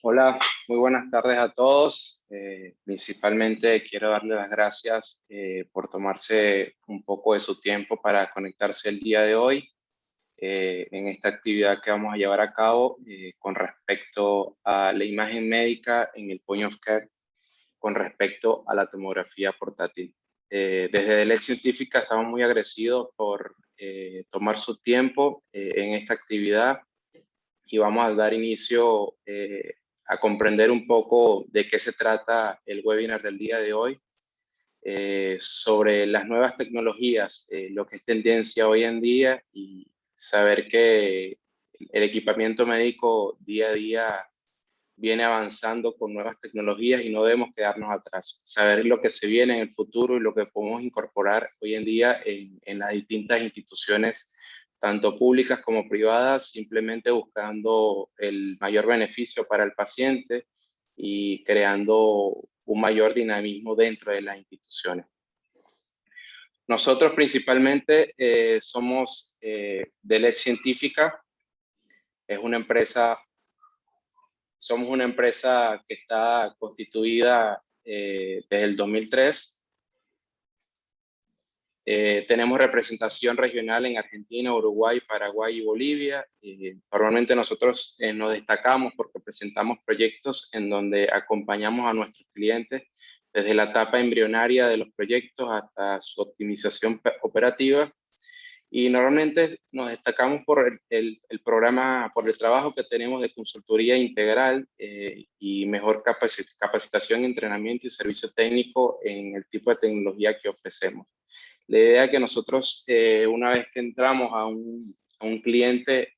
Hola, muy buenas tardes a todos. Principalmente quiero darle las gracias por tomarse un poco de su tiempo para conectarse el día de hoy en esta actividad que vamos a llevar a cabo con respecto a la imagen médica en el point of care con respecto a la tomografía portátil. Desde Delec Científica estamos muy agradecidos por tomar su tiempo en esta actividad y vamos a dar inicio a comprender un poco de qué se trata el webinar del día de hoy sobre las nuevas tecnologías, lo que es tendencia hoy en día y saber que el equipamiento médico día a día viene avanzando con nuevas tecnologías y no debemos quedarnos atrás. Saber lo que se viene en el futuro y lo que podemos incorporar hoy en día en las distintas instituciones, tanto públicas como privadas, simplemente buscando el mayor beneficio para el paciente y creando un mayor dinamismo dentro de las instituciones. Nosotros principalmente somos Delec Científica, es una empresa. Somos una empresa que está constituida desde el 2003. Tenemos representación regional en Argentina, Uruguay, Paraguay y Bolivia. Normalmente nosotros nos destacamos porque presentamos proyectos en donde acompañamos a nuestros clientes desde la etapa embrionaria de los proyectos hasta su optimización operativa. Y normalmente nos destacamos por el programa, por el trabajo que tenemos de consultoría integral y mejor capacitación, entrenamiento y servicio técnico en el tipo de tecnología que ofrecemos. La idea es que nosotros, una vez que entramos a un cliente,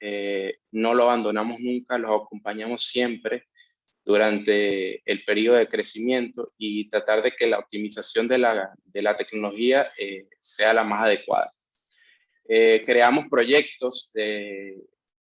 no lo abandonamos nunca, lo acompañamos siempre durante el periodo de crecimiento y tratar de que la optimización de la tecnología sea la más adecuada. Creamos proyectos de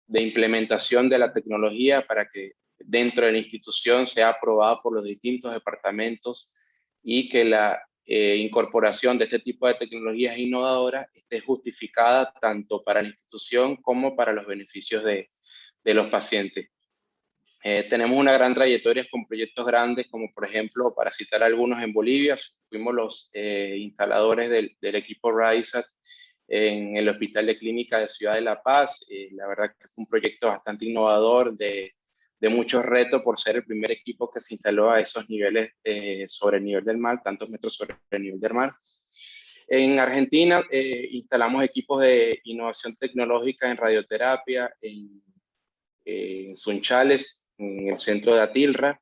implementación de la tecnología para que dentro de la institución sea aprobada por los distintos departamentos y que la incorporación de este tipo de tecnologías innovadoras esté justificada tanto para la institución como para los beneficios de los pacientes. Tenemos una gran trayectoria con proyectos grandes, como por ejemplo, para citar algunos en Bolivia, fuimos los instaladores del equipo RISAT en el Hospital de Clínica de Ciudad de La Paz. La verdad que fue un proyecto bastante innovador, de muchos retos por ser el primer equipo que se instaló a esos niveles sobre el nivel del mar, tantos metros sobre el nivel del mar. En Argentina instalamos equipos de innovación tecnológica en radioterapia, en Sunchales, en el centro de Atilra.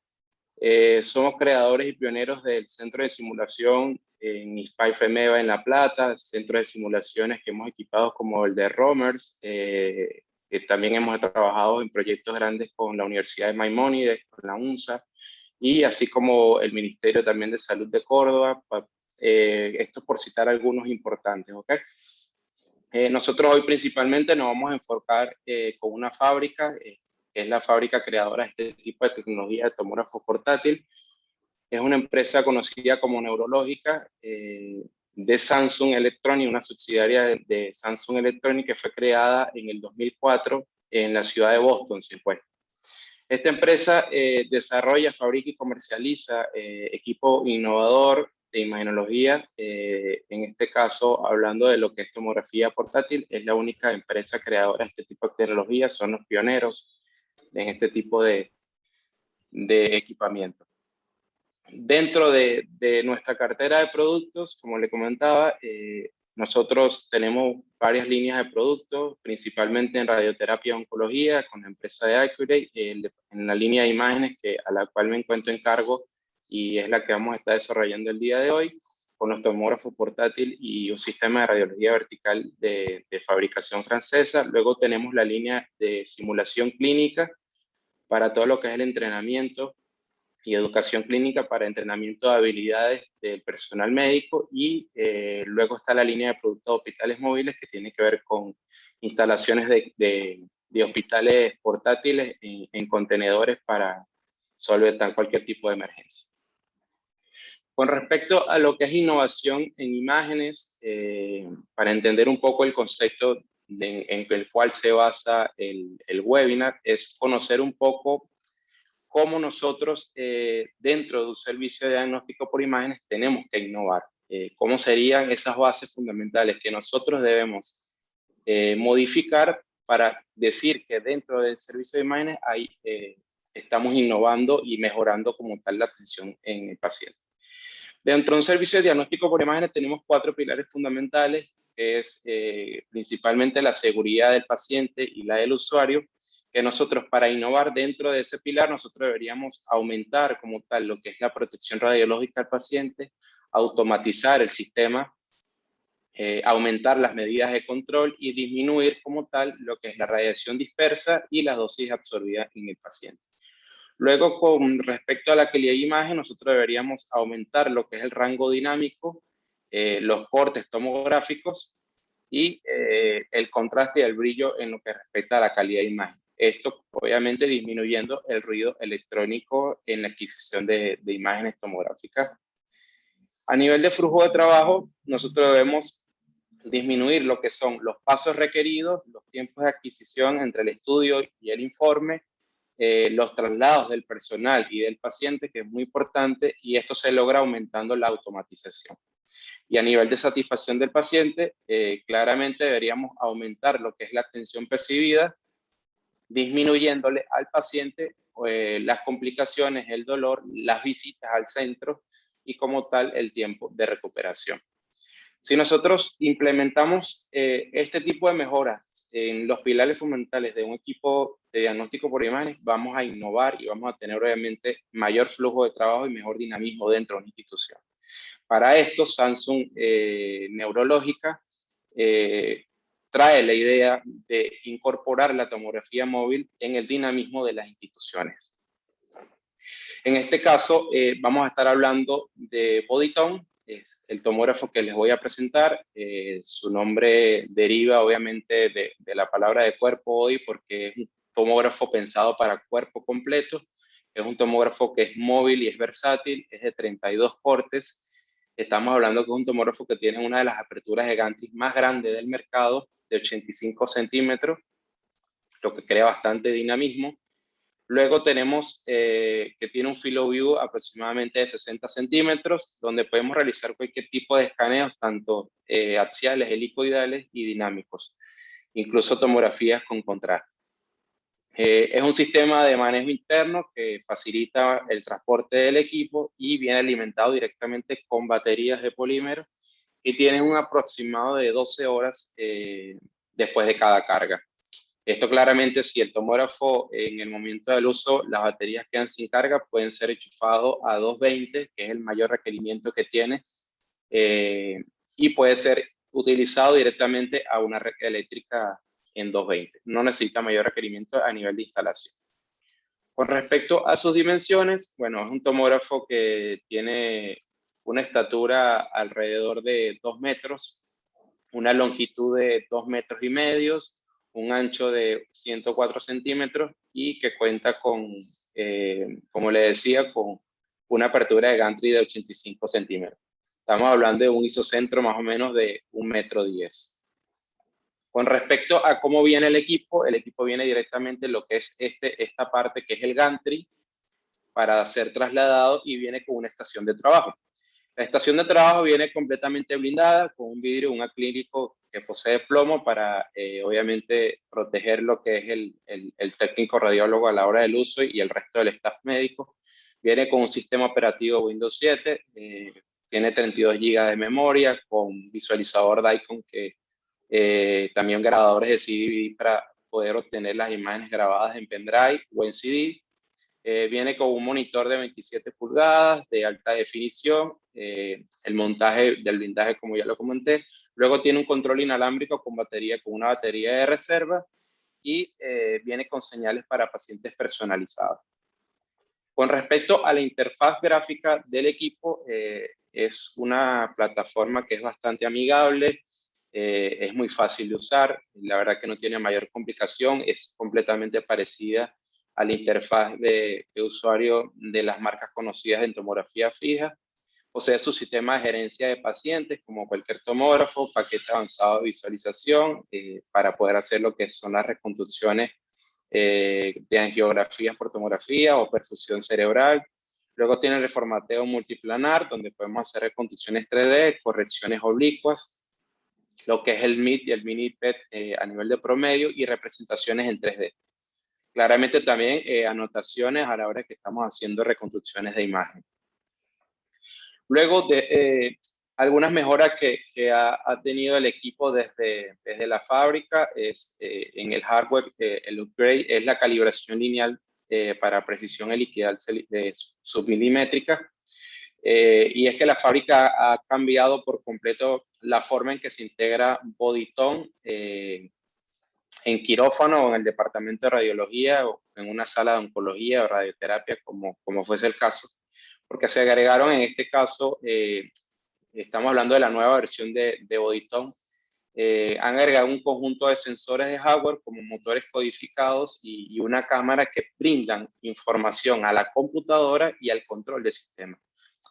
Somos creadores y pioneros del centro de simulación en ISPAI FEMEVA en La Plata, centros de simulaciones que hemos equipado como el de Romers. También hemos trabajado en proyectos grandes con la Universidad de Maimónides, con la UNSA, y así como el Ministerio también de Salud de Córdoba. Esto por citar algunos importantes, ¿ok? Nosotros hoy principalmente nos vamos a enfocar con una fábrica, que es la fábrica creadora de este tipo de tecnología de tomógrafo portátil. Es una empresa conocida como Neurológica de Samsung Electronics, una subsidiaria de Samsung Electronics que fue creada en el 2004 en la ciudad de Boston, si pues. Esta empresa desarrolla, fabrica y comercializa equipo innovador de imagenología. En este caso, hablando de lo que es tomografía portátil, es la única empresa creadora de este tipo de tecnología, son los pioneros en este tipo de equipamiento. Dentro de nuestra cartera de productos, como le comentaba, nosotros tenemos varias líneas de productos, principalmente en radioterapia y oncología, con la empresa de Accurate, en la línea de imágenes a la cual me encuentro en cargo y es la que vamos a estar desarrollando el día de hoy, con los tomógrafos portátil y un sistema de radiología vertical de fabricación francesa. Luego tenemos la línea de simulación clínica para todo lo que es el entrenamiento y educación clínica para entrenamiento de habilidades del personal médico y luego está la línea de productos de hospitales móviles que tiene que ver con instalaciones de hospitales portátiles en contenedores para solventar cualquier tipo de emergencia. Con respecto a lo que es innovación en imágenes, para entender un poco el concepto en el cual se basa el webinar, es conocer un poco cómo nosotros dentro de un servicio de diagnóstico por imágenes tenemos que innovar. ¿Cómo serían esas bases fundamentales que nosotros debemos modificar para decir que dentro del servicio de imágenes estamos innovando y mejorando como tal la atención en el paciente? Dentro de un servicio de diagnóstico por imágenes tenemos 4 pilares fundamentales, que es principalmente la seguridad del paciente y la del usuario, que nosotros para innovar dentro de ese pilar, nosotros deberíamos aumentar como tal lo que es la protección radiológica al paciente, automatizar el sistema, aumentar las medidas de control y disminuir como tal lo que es la radiación dispersa y las dosis absorbidas en el paciente. Luego, con respecto a la calidad de imagen, nosotros deberíamos aumentar lo que es el rango dinámico, los cortes tomográficos y el contraste y el brillo en lo que respecta a la calidad de imagen. Esto, obviamente, disminuyendo el ruido electrónico en la adquisición de imágenes tomográficas. A nivel de flujo de trabajo, nosotros debemos disminuir lo que son los pasos requeridos, los tiempos de adquisición entre el estudio y el informe, los traslados del personal y del paciente, que es muy importante, y esto se logra aumentando la automatización. Y a nivel de satisfacción del paciente, claramente deberíamos aumentar lo que es la atención percibida, disminuyéndole al paciente las complicaciones, el dolor, las visitas al centro y como tal el tiempo de recuperación. Si nosotros implementamos este tipo de mejoras en los pilares fundamentales de un equipo de diagnóstico por imágenes, vamos a innovar y vamos a tener obviamente mayor flujo de trabajo y mejor dinamismo dentro de una institución. Para esto, Samsung Neurológica trae la idea de incorporar la tomografía móvil en el dinamismo de las instituciones. En este caso, vamos a estar hablando de Bodytone, es el tomógrafo que les voy a presentar. Su nombre deriva obviamente de la palabra de cuerpo body, porque es un tomógrafo pensado para cuerpo completo. Es un tomógrafo que es móvil y es versátil, es de 32 cortes. Estamos hablando que es un tomógrafo que tiene una de las aperturas de gantry más grandes del mercado, de 85 centímetros, lo que crea bastante dinamismo. Luego tenemos que tiene un field of view aproximadamente de 60 centímetros, donde podemos realizar cualquier tipo de escaneos, tanto axiales, helicoidales y dinámicos, incluso tomografías con contraste. Es un sistema de manejo interno que facilita el transporte del equipo y viene alimentado directamente con baterías de polímero y tiene un aproximado de 12 horas después de cada carga. Esto claramente, si el tomógrafo en el momento del uso, las baterías quedan sin carga, pueden ser enchufados a 220, que es el mayor requerimiento que tiene, y puede ser utilizado directamente a una red eléctrica en 220. No necesita mayor requerimiento a nivel de instalación. Con respecto a sus dimensiones, bueno, es un tomógrafo que tiene una estatura alrededor de 2 metros, una longitud de 2 metros y medio, un ancho de 104 centímetros y que cuenta con, como le decía, con una apertura de gantry de 85 centímetros. Estamos hablando de un isocentro más o menos de 1,10 metros. Con respecto a cómo viene el equipo viene directamente lo que es esta parte que es el gantry para ser trasladado y viene con una estación de trabajo. La estación de trabajo viene completamente blindada con un vidrio, un acrílico que posee plomo para obviamente proteger lo que es el técnico radiólogo a la hora del uso y el resto del staff médico. Viene con un sistema operativo Windows 7, tiene 32 GB de memoria con visualizador DICOM que también grabadores de CD para poder obtener las imágenes grabadas en pendrive o en CD. Viene con un monitor de 27 pulgadas de alta definición, el montaje del blindaje como ya lo comenté. Luego tiene un control inalámbrico con una batería de reserva y viene con señales para pacientes personalizados. Con respecto a la interfaz gráfica del equipo, es una plataforma que es bastante amigable, es muy fácil de usar, la verdad que no tiene mayor complicación, es completamente parecida a la interfaz de usuario de las marcas conocidas en tomografía fija. Posee su sistema de gerencia de pacientes, como cualquier tomógrafo, paquete avanzado de visualización para poder hacer lo que son las reconstrucciones de angiografías por tomografía o perfusión cerebral. Luego tiene el reformateo multiplanar, donde podemos hacer reconstrucciones 3D, correcciones oblicuas, lo que es el MIT y el mini-PET a nivel de promedio, y representaciones en 3D. Claramente también anotaciones a la hora que estamos haciendo reconstrucciones de imagen. Luego de algunas mejoras que ha tenido el equipo desde la fábrica es en el hardware, el upgrade es la calibración lineal para precisión helicoidal submilimétrica. Y es que la fábrica ha cambiado por completo la forma en que se integra Bodytone en quirófano o en el departamento de radiología o en una sala de oncología o radioterapia, como fuese el caso, porque se agregaron en este caso, estamos hablando de la nueva versión de Bodytone, han agregado un conjunto de sensores de hardware como motores codificados y una cámara que brindan información a la computadora y al control del sistema.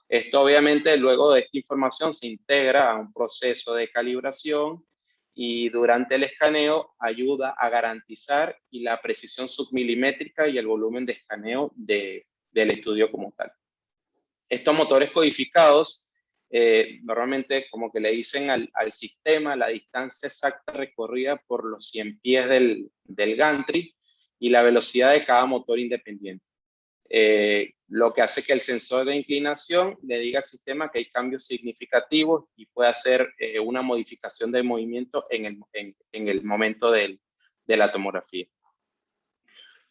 Esto obviamente luego de esta información se integra a un proceso de calibración y durante el escaneo ayuda a garantizar la precisión submilimétrica y el volumen de escaneo del estudio como tal. Estos motores codificados normalmente como que le dicen al sistema la distancia exacta recorrida por los 100 pies del gantry y la velocidad de cada motor independiente. Lo que hace que el sensor de inclinación le diga al sistema que hay cambios significativos y puede hacer una modificación del movimiento en el momento de la tomografía.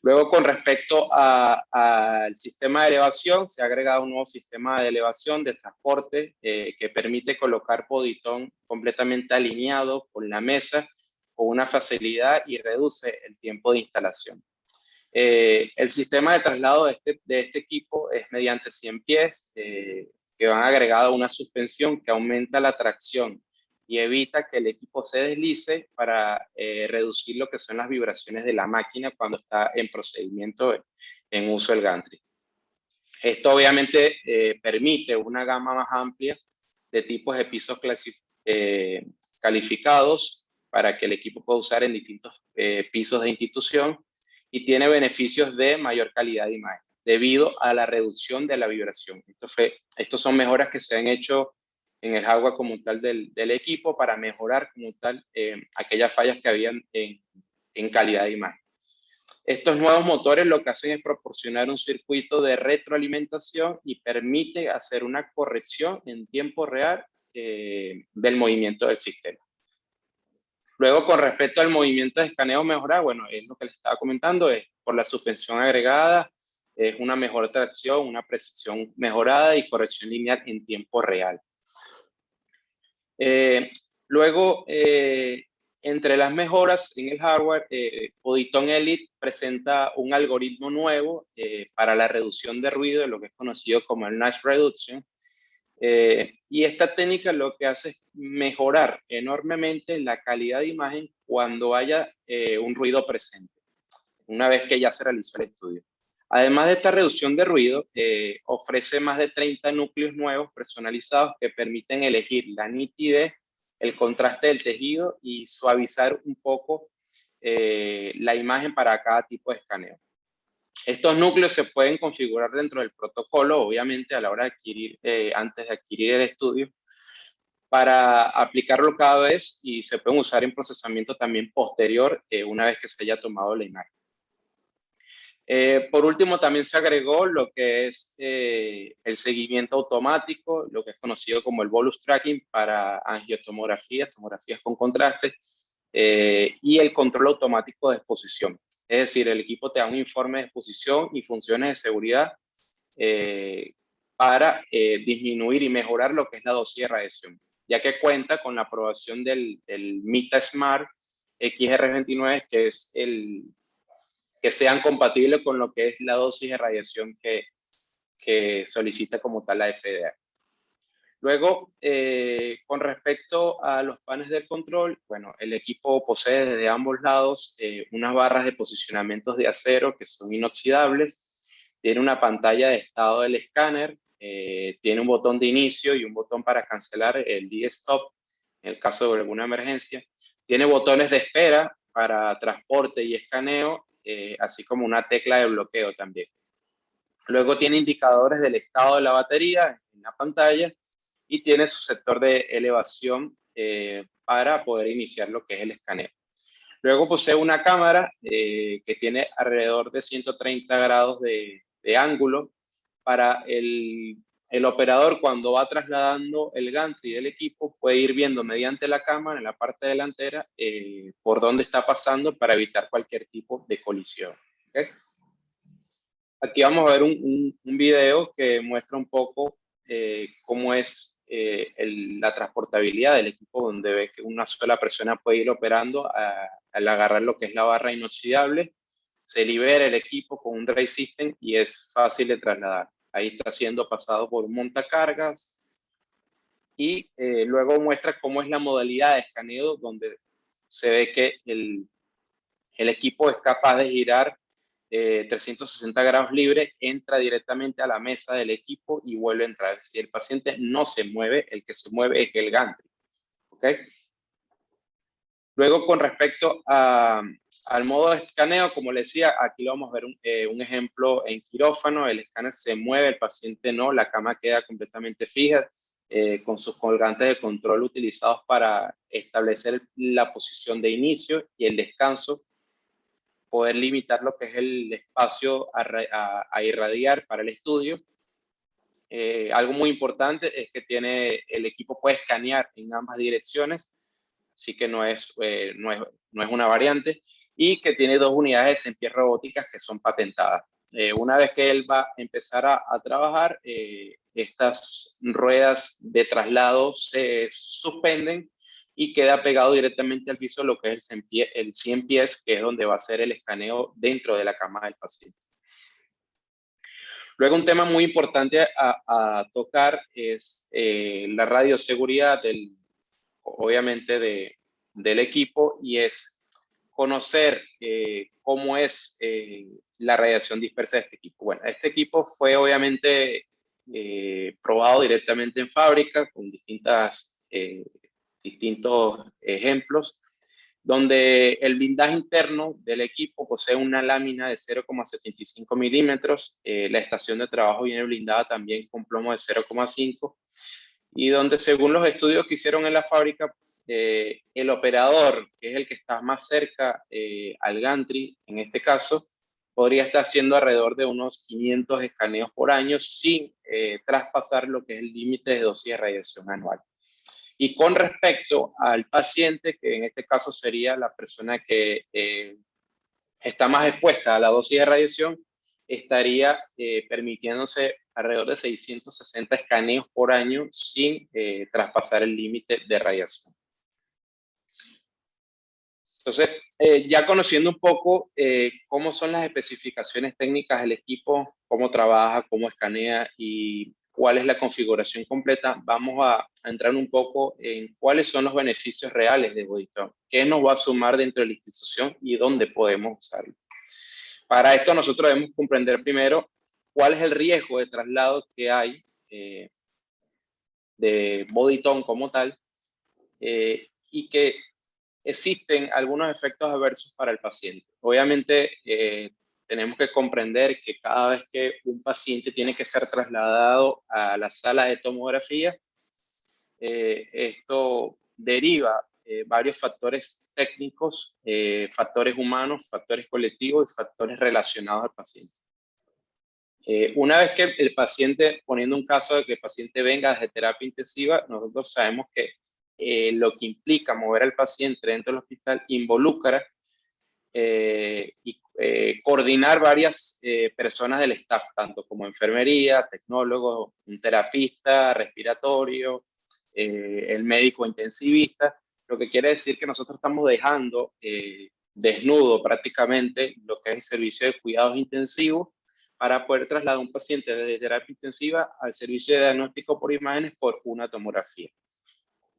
Luego, con respecto al sistema de elevación, se ha agregado un nuevo sistema de elevación de transporte que permite colocar Bodytone completamente alineado con la mesa con una facilidad y reduce el tiempo de instalación. El sistema de traslado de este equipo es mediante 100 pies que van agregado a una suspensión que aumenta la tracción y evita que el equipo se deslice para reducir lo que son las vibraciones de la máquina cuando está en procedimiento en uso del gantry. Esto obviamente permite una gama más amplia de tipos de pisos calificados para que el equipo pueda usar en distintos pisos de institución y tiene beneficios de mayor calidad de imagen debido a la reducción de la vibración. Estos son mejoras que se han hecho en el hardware como tal del equipo para mejorar como tal aquellas fallas que habían en calidad de imagen. Estos nuevos motores lo que hacen es proporcionar un circuito de retroalimentación y permite hacer una corrección en tiempo real del movimiento del sistema. Luego, con respecto al movimiento de escaneo mejorado, bueno, es lo que les estaba comentando, es por la suspensión agregada, es una mejor tracción, una precisión mejorada y corrección lineal en tiempo real. Luego, entre las mejoras en el hardware, Bodytone Elite presenta un algoritmo nuevo para la reducción de ruido, lo que es conocido como el Noise Reduction. Y esta técnica lo que hace es mejorar enormemente la calidad de imagen cuando haya un ruido presente, una vez que ya se realizó el estudio. Además de esta reducción de ruido, ofrece más de 30 núcleos nuevos personalizados que permiten elegir la nitidez, el contraste del tejido y suavizar un poco la imagen para cada tipo de escaneo. Estos núcleos se pueden configurar dentro del protocolo, obviamente a la hora de adquirir, antes de adquirir el estudio, para aplicarlo cada vez y se pueden usar en procesamiento también posterior una vez que se haya tomado la imagen. Por último, también se agregó lo que es el seguimiento automático, lo que es conocido como el bolus tracking para angiotomografías, tomografías con contraste, y el control automático de exposición. Es decir, el equipo te da un informe de exposición y funciones de seguridad para disminuir y mejorar lo que es la dosis de radiación, ya que cuenta con la aprobación del MITA Smart XR29, que es que sean compatibles con lo que es la dosis de radiación que solicita como tal la FDA. Luego, con respecto a los paneles de control, bueno, el equipo posee desde ambos lados unas barras de posicionamientos de acero que son inoxidables, tiene una pantalla de estado del escáner, tiene un botón de inicio y un botón para cancelar el D-Stop en el caso de alguna emergencia, tiene botones de espera para transporte y escaneo, así como una tecla de bloqueo también. Luego tiene indicadores del estado de la batería en la pantalla y tiene su sector de elevación para poder iniciar lo que es el escaneo. Luego posee una cámara que tiene alrededor de 130 grados de ángulo para el operador, cuando va trasladando el gantry del equipo, puede ir viendo mediante la cámara en la parte delantera por dónde está pasando para evitar cualquier tipo de colisión. ¿Okay? Aquí vamos a ver un video que muestra un poco cómo es la transportabilidad del equipo, donde ve que una sola persona puede ir operando al agarrar lo que es la barra inoxidable. Se libera el equipo con un dry system y es fácil de trasladar. Ahí está siendo pasado por un montacargas y luego muestra cómo es la modalidad de escaneo, donde se ve que el equipo es capaz de girar 360 grados libre, entra directamente a la mesa del equipo y vuelve a entrar. Si el paciente no se mueve, el que se mueve es el gantry. ¿Okay? Luego, con respecto al modo de escaneo, como les decía, aquí lo vamos a ver un ejemplo en quirófano. El escáner se mueve, el paciente no, la cama queda completamente fija, con sus colgantes de control utilizados para establecer la posición de inicio y el descanso, poder limitar lo que es el espacio a irradiar para el estudio. Algo muy importante es que el equipo puede escanear en ambas direcciones, así que no es una variante, y que tiene 2 unidades de Saint-Pierre robóticas que son patentadas. Una vez que él va a empezar a trabajar, estas ruedas de traslado se suspenden y queda pegado directamente al piso lo que es el 100 pies, que es donde va a ser el escaneo dentro de la cama del paciente. Luego, un tema muy importante a tocar es la radioseguridad obviamente del equipo, y es conocer cómo es la radiación dispersa de este equipo. Bueno, este equipo fue obviamente probado directamente en fábrica con distintos ejemplos, donde el blindaje interno del equipo posee una lámina de 0,75 milímetros, la estación de trabajo viene blindada también con plomo de 0,5, y donde, según los estudios que hicieron en la fábrica, el operador, que es el que está más cerca al gantry, en este caso, podría estar haciendo alrededor de unos 500 escaneos por año sin traspasar lo que es el límite de dosis de radiación anual. Y con respecto al paciente, que en este caso sería la persona que está más expuesta a la dosis de radiación, estaría permitiéndose alrededor de 660 escaneos por año sin traspasar el límite de radiación. Entonces, ya conociendo un poco cómo son las especificaciones técnicas del equipo, cómo trabaja, cómo escanea y cuál es la configuración completa, vamos a entrar un poco en cuáles son los beneficios reales de Bodytone, qué nos va a sumar dentro de la institución y dónde podemos usarlo. Para esto nosotros debemos comprender primero cuál es el riesgo de traslado que hay de Bodytone como tal, y que existen algunos efectos adversos para el paciente. Obviamente, tenemos que comprender que cada vez que un paciente tiene que ser trasladado a la sala de tomografía, esto deriva varios factores técnicos, factores humanos, factores colectivos y factores relacionados al paciente. Una vez que el paciente, poniendo un caso de que el paciente venga de terapia intensiva, nosotros sabemos que lo que implica mover al paciente dentro del hospital involucra y coordinar varias personas del staff, tanto como enfermería, tecnólogos, un terapista respiratorio, el médico intensivista, lo que quiere decir que nosotros estamos dejando desnudo prácticamente lo que es el servicio de cuidados intensivos para poder trasladar a un paciente de terapia intensiva al servicio de diagnóstico por imágenes por una tomografía.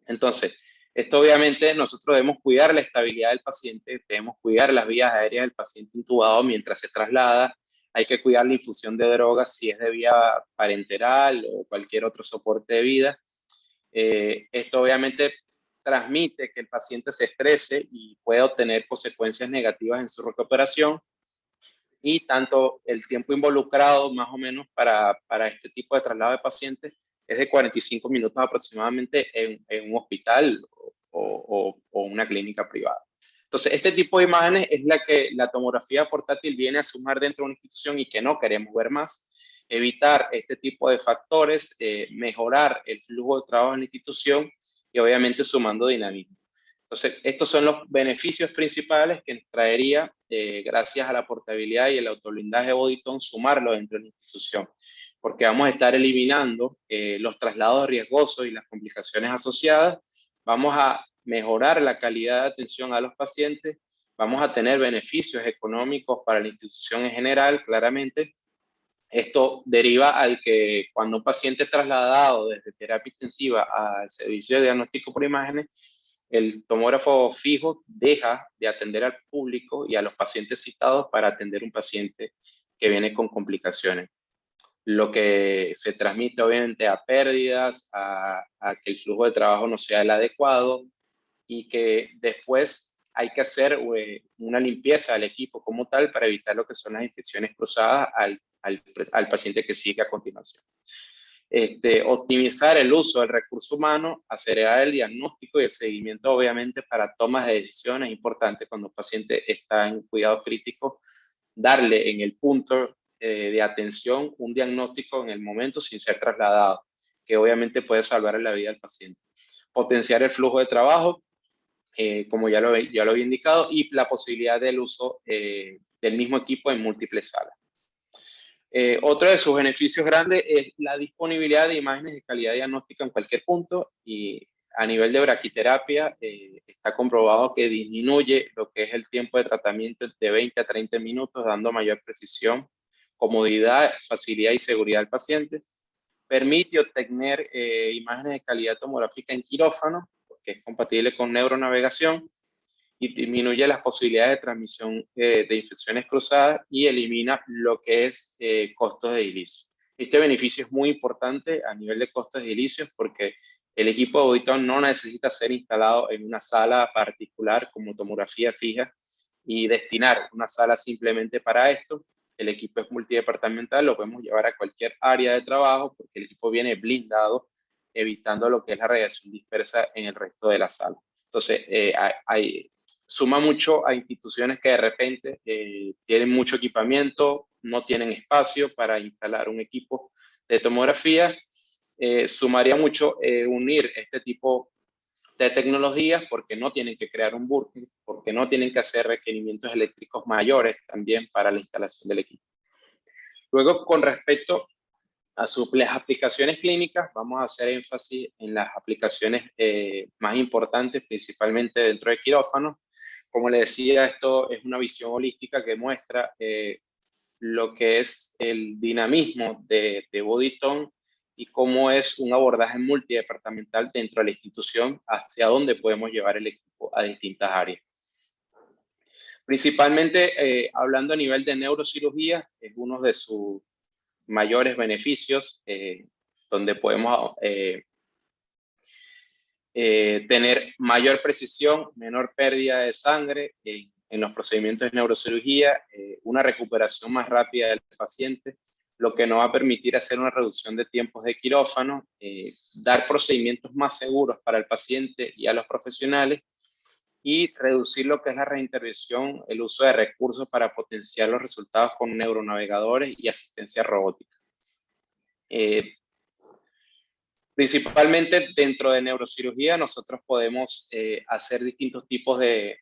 Entonces, esto obviamente nosotros debemos cuidar la estabilidad del paciente, debemos cuidar las vías aéreas del paciente intubado mientras se traslada, hay que cuidar la infusión de drogas si es de vía parenteral o cualquier otro soporte de vida. Esto obviamente transmite que el paciente se estrese y puede obtener consecuencias negativas en su recuperación. y tanto el tiempo involucrado más o menos para este tipo de traslado de pacientes es de 45 minutos aproximadamente en un hospital o una clínica privada. Entonces, este tipo de imágenes es la que la tomografía portátil viene a sumar dentro de una institución y que no queremos ver más. Evitar este tipo de factores, mejorar el flujo de trabajo en la institución y obviamente sumando dinamismo. Entonces, estos son los beneficios principales que nos traería, gracias a la portabilidad y el autoblindaje de Bodytone, sumarlo dentro de la institución, porque vamos a estar eliminando los traslados riesgosos y las complicaciones asociadas, vamos a mejorar la calidad de atención a los pacientes, vamos a tener beneficios económicos para la institución en general, claramente. Esto deriva al que cuando un paciente es trasladado desde terapia intensiva al servicio de diagnóstico por imágenes, el tomógrafo fijo deja de atender al público y a los pacientes citados para atender un paciente que viene con complicaciones. Lo que se transmite obviamente a pérdidas, a que el flujo de trabajo no sea el adecuado y que después hay que hacer una limpieza al equipo como tal para evitar lo que son las infecciones cruzadas al paciente que sigue a continuación. Optimizar el uso del recurso humano, acelerar el diagnóstico y el seguimiento, obviamente, para tomas de decisiones importantes cuando el paciente está en cuidados críticos, darle en el punto de atención un diagnóstico en el momento sin ser trasladado, que obviamente puede salvar la vida del paciente. Potenciar el flujo de trabajo, como ya lo había indicado, y la posibilidad del uso del mismo equipo en múltiples salas. Otro de sus beneficios grandes es la disponibilidad de imágenes de calidad diagnóstica en cualquier punto, y a nivel de braquiterapia está comprobado que disminuye lo que es el tiempo de tratamiento de 20 a 30 minutos, dando mayor precisión, comodidad, facilidad y seguridad al paciente. Permite obtener imágenes de calidad tomográfica en quirófano, porque es compatible con neuronavegación, y disminuye las posibilidades de transmisión de infecciones cruzadas y elimina lo que es costos de edilicio. Este beneficio es muy importante a nivel de costos de edilicios porque el equipo de Bodytone no necesita ser instalado en una sala particular como tomografía fija y destinar una sala simplemente para esto. El equipo es multidepartamental, lo podemos llevar a cualquier área de trabajo porque el equipo viene blindado, evitando lo que es la radiación dispersa en el resto de la sala. Entonces, suma mucho a instituciones que de repente tienen mucho equipamiento, no tienen espacio para instalar un equipo de tomografía. Sumaría mucho unir este tipo de tecnologías porque no tienen que crear un burger, porque no tienen que hacer requerimientos eléctricos mayores también para la instalación del equipo. Luego, con respecto a las aplicaciones clínicas, vamos a hacer énfasis en las aplicaciones más importantes, principalmente dentro de quirófanos. Como le decía, esto es una visión holística que muestra lo que es el dinamismo de Bodytone y cómo es un abordaje multidepartamental dentro de la institución, hacia dónde podemos llevar el equipo a distintas áreas. Principalmente, hablando a nivel de neurocirugía, es uno de sus mayores beneficios, donde podemos tener mayor precisión, menor pérdida de sangre en los procedimientos de neurocirugía, una recuperación más rápida del paciente, lo que nos va a permitir hacer una reducción de tiempos de quirófano, dar procedimientos más seguros para el paciente y a los profesionales, y reducir lo que es la reintervención, el uso de recursos para potenciar los resultados con neuronavegadores y asistencia robótica. Principalmente dentro de neurocirugía nosotros podemos hacer distintos tipos de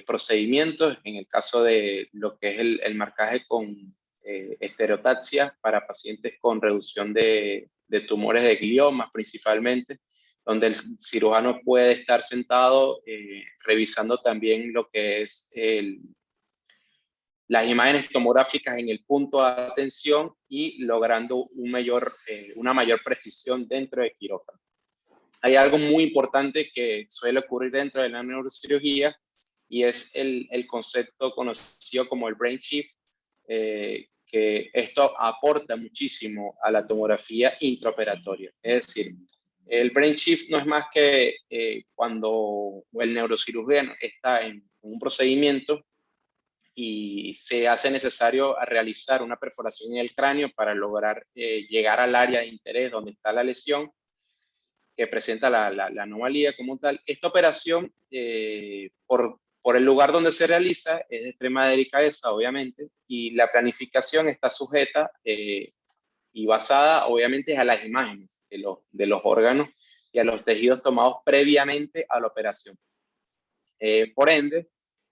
procedimientos. En el caso de lo que es el marcaje con estereotaxia para pacientes con reducción de tumores de gliomas principalmente, donde el cirujano puede estar sentado revisando también lo que es las imágenes tomográficas en el punto de atención y logrando una mayor precisión dentro de quirófano. Hay algo muy importante que suele ocurrir dentro de la neurocirugía y es el concepto conocido como el brain shift, que esto aporta muchísimo a la tomografía intraoperatoria. Es decir, el brain shift no es más que cuando el neurocirujano está en un procedimiento y se hace necesario realizar una perforación en el cráneo para lograr llegar al área de interés donde está la lesión que presenta la anomalía como tal. Esta operación, por el lugar donde se realiza, es de extrema delicadeza, obviamente, y la planificación está sujeta y basada, obviamente, a las imágenes de los órganos y a los tejidos tomados previamente a la operación. Por ende,